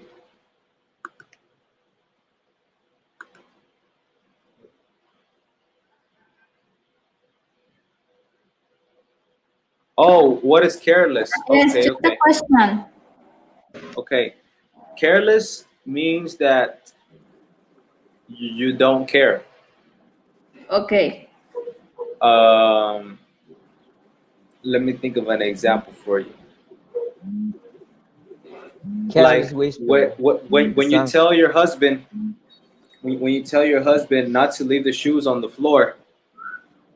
Oh, what is careless? Yes, Okay, just a okay. question. Okay. Careless means that you don't care. Okay. Um, let me think of an example for you. Careless Like ways to when you some. tell your husband when you tell your husband not to leave the shoes on the floor,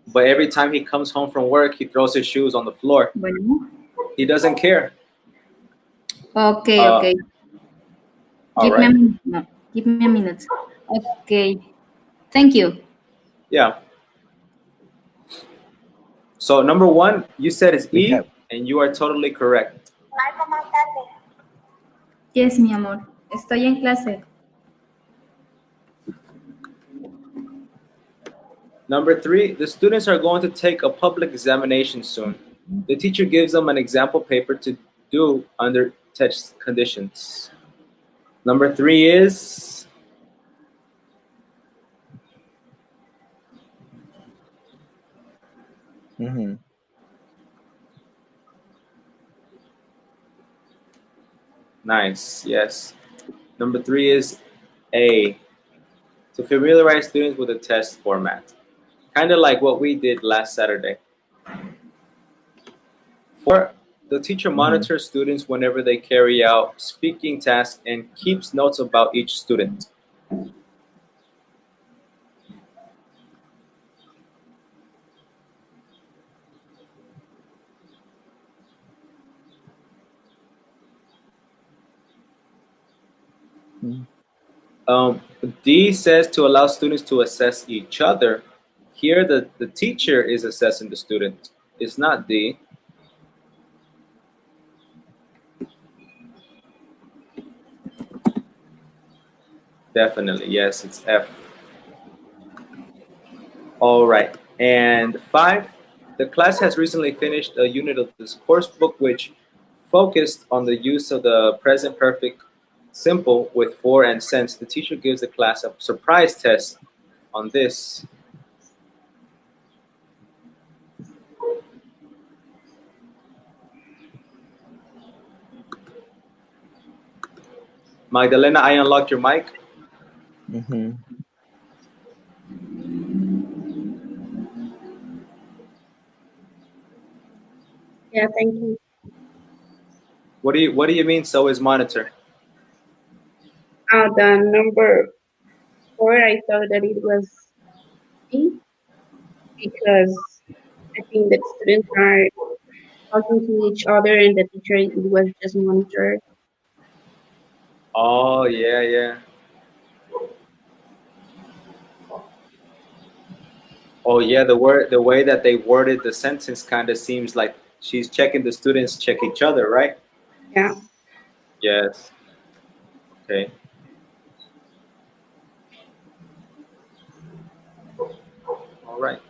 but every time he comes home from work, he throws his shoes on the floor. Bueno. He doesn't care. Okay, Uh, okay. all Give me a right. minute. No, give me a minute. Okay. Thank you. Yeah. So number 1, you said is We E. have And you are totally correct. Yes, mi amor. Estoy en clase. Number 3, the students are going to take a public examination soon. The teacher gives them an example paper to do under test conditions. Number 3 is nice, yes. Number 3 is A, to familiarize students with the test format. Kind of like what we did last Saturday. 4, the teacher monitors students whenever they carry out speaking tasks and keeps notes about each student. D says to allow students to assess each other. Here, the teacher is assessing the student. It's not D. Definitely, yes, it's F. All right, and 5, the class has recently finished a unit of this course book which focused on the use of the present perfect simple with for and since. The teacher gives the class a surprise test on this. Magdalena, I unlocked your mic. Yeah, thank you. What do you mean? So is monitor? The number 4, I thought that it was B because I think that students are talking to each other and the teacher it was just monitor. Oh yeah, yeah. Oh yeah, the way that they worded the sentence kind of seems like she's checking the students check each other, right? Yeah. Yes. Okay. All right.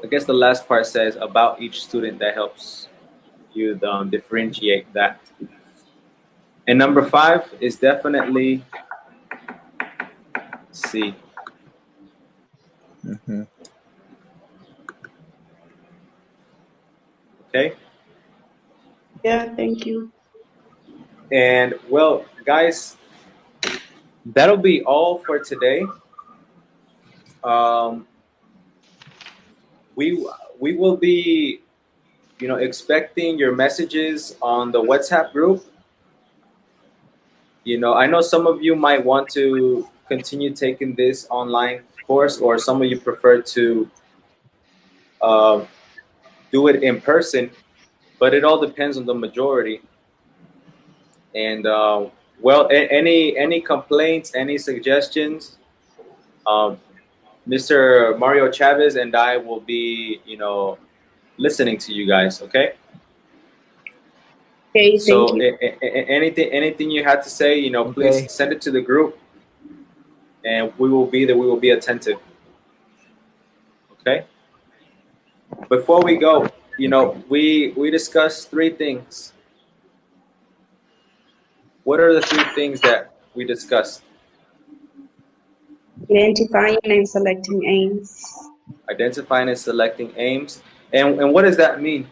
I guess the last part says about each student. That helps you differentiate that. And number 5 is definitely C. Okay. Yeah, thank you. And well, guys, that'll be all for today. We will be, expecting your messages on the WhatsApp group. I know some of you might want to continue taking this online course, or some of you prefer to do it in person, but it all depends on the majority. And well, any complaints, any suggestions, Mr. Mario Chavez and I will be, listening to you guys. Okay. Okay, So thank you. anything you had to say, please send it to the group, and we will be there. We will be attentive. Okay. Before we go, we discussed 3 things. What are the 3 things that we discussed? Identifying and selecting aims. Identifying and selecting aims. And what does that mean?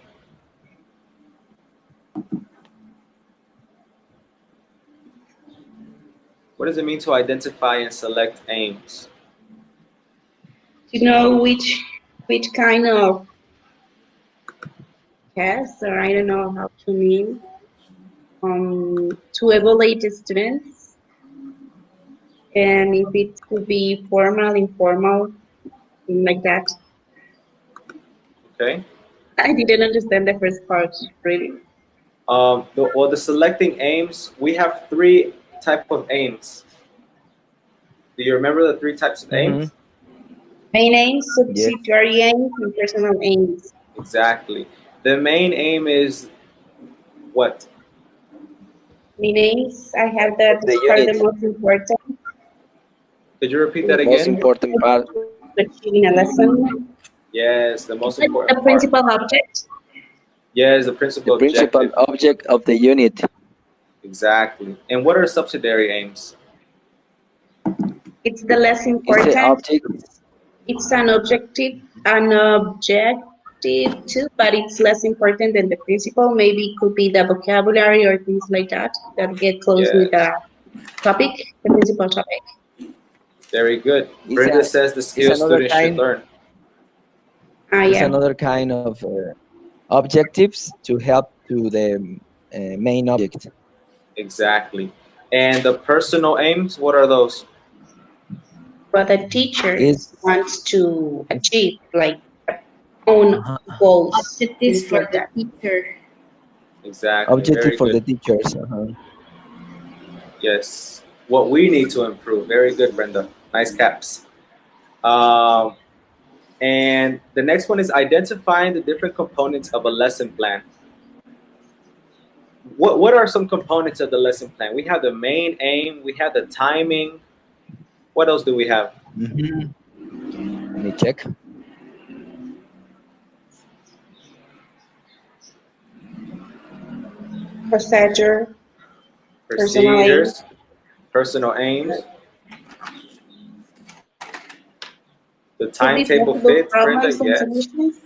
What does it mean to identify and select aims? To know which kind of test, or I don't know how to mean, to evaluate the students, and if it could be formal, informal, like that. Okay. I didn't understand the first part, really. The selecting aims, we have 3 types of aims. Do you remember the 3 types of aims? Main aims, subsidiary aims, and personal aims. Exactly. The main aim is what? Main aims, I have that The are the unit. most important. Could you repeat that Most again? important part. Achieving a lesson. Yes, the most The important part. principal object. Yes, the The principal principal objective. object of the unit. Exactly. And what are subsidiary aims? It's the less It's the important. object. It's an objective too, but it's less important than the principal. Maybe it could be the vocabulary or things like that that get close with the Yes. topic, the principal topic. Very good. It's Brenda a. says the It's skills another students should kind. learn. It's Yeah. another kind of objectives to help to the main object. Exactly. And the personal aims, what are those? What the teacher Is wants to achieve, like own goals, Objectives things for like the that. teacher. Exactly. objective Very for the good. teachers. Yes. What we need to improve. Very good, Brenda. Nice caps. Um, and the next one is identifying the different components of a lesson plan. What are some components of the lesson plan? We have the main aim, we have the timing. What else do we have? Let me check. Procedure, Procedures, personal aims, the could be timetable possible fits, Brenda, problems and yes. solutions.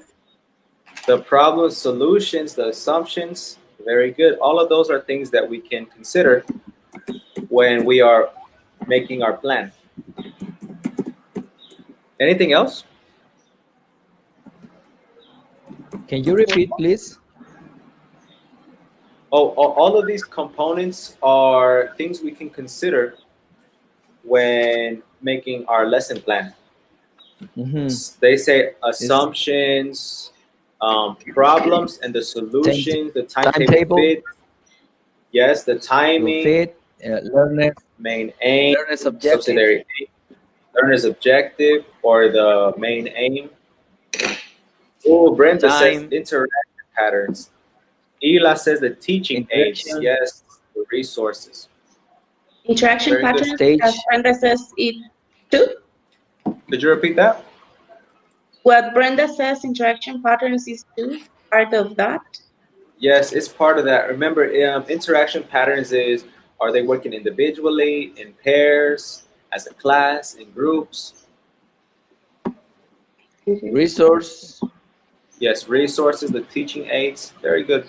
The problem solutions, the assumptions, very good. All of those are things that we can consider when we are making our plan. Anything else? Can you repeat, please? Oh, all of these components are things we can consider when making our lesson plan. They say assumptions, problems, and the solutions, the timetable fit. Yes, the timing, fit, learner, main aim, learner's objective. subsidiary aim, learner's objective, or the main aim. Oh, Brenda says interaction patterns. Ela says the teaching aids. Yes, the resources. Interaction Very good. patterns, Stage. as Brenda says it too. Could you repeat that? What Brenda says, interaction patterns is too part of that. Yes, it's part of that. Remember, interaction patterns is, are they working individually, in pairs, as a class, in groups? Resource. Yes, resources, the teaching aids. Very good.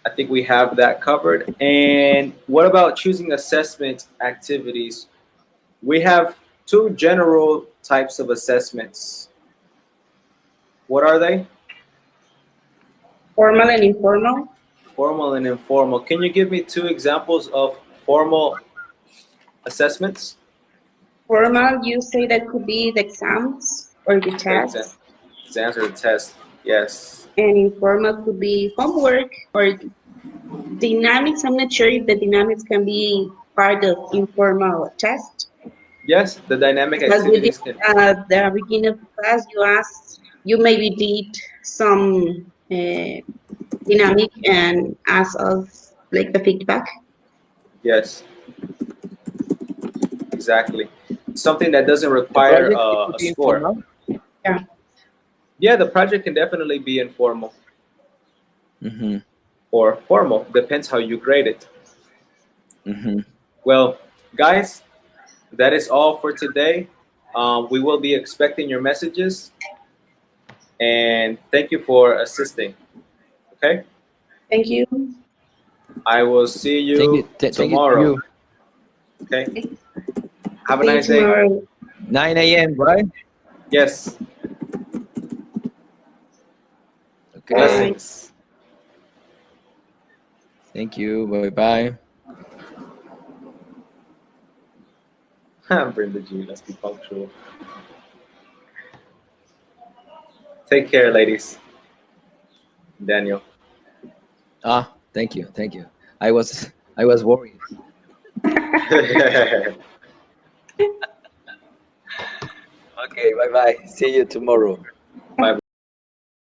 I think we have that covered. And what about choosing assessment activities? We have two general types of assessments. What are they? Formal and informal. Formal and informal. Can you give me two examples of formal assessments? Formal, you say that could be the exams or the tests. Exams or the test, yes. And informal could be homework or dynamics. I'm not sure if the dynamics can be part of informal test. Yes, the dynamic activities can. At the beginning of the class, you maybe did some dynamic and ask us like the feedback. Yes, exactly. Something that doesn't require a score. Informal? Yeah. Yeah, the project can definitely be informal or formal. Depends how you grade it. Well, guys, that is all for today. We will be expecting your messages. And thank you for assisting. Okay? Thank you. I will see you tomorrow. Okay? Have a nice day. 9 a.m., right? Yes. Okay. Blessings. Thank you. Bye-bye. Brenda G, let's be punctual. Take care, ladies. Daniel. Thank you. Thank you. I was worried. Okay, bye-bye. See you tomorrow. Bye.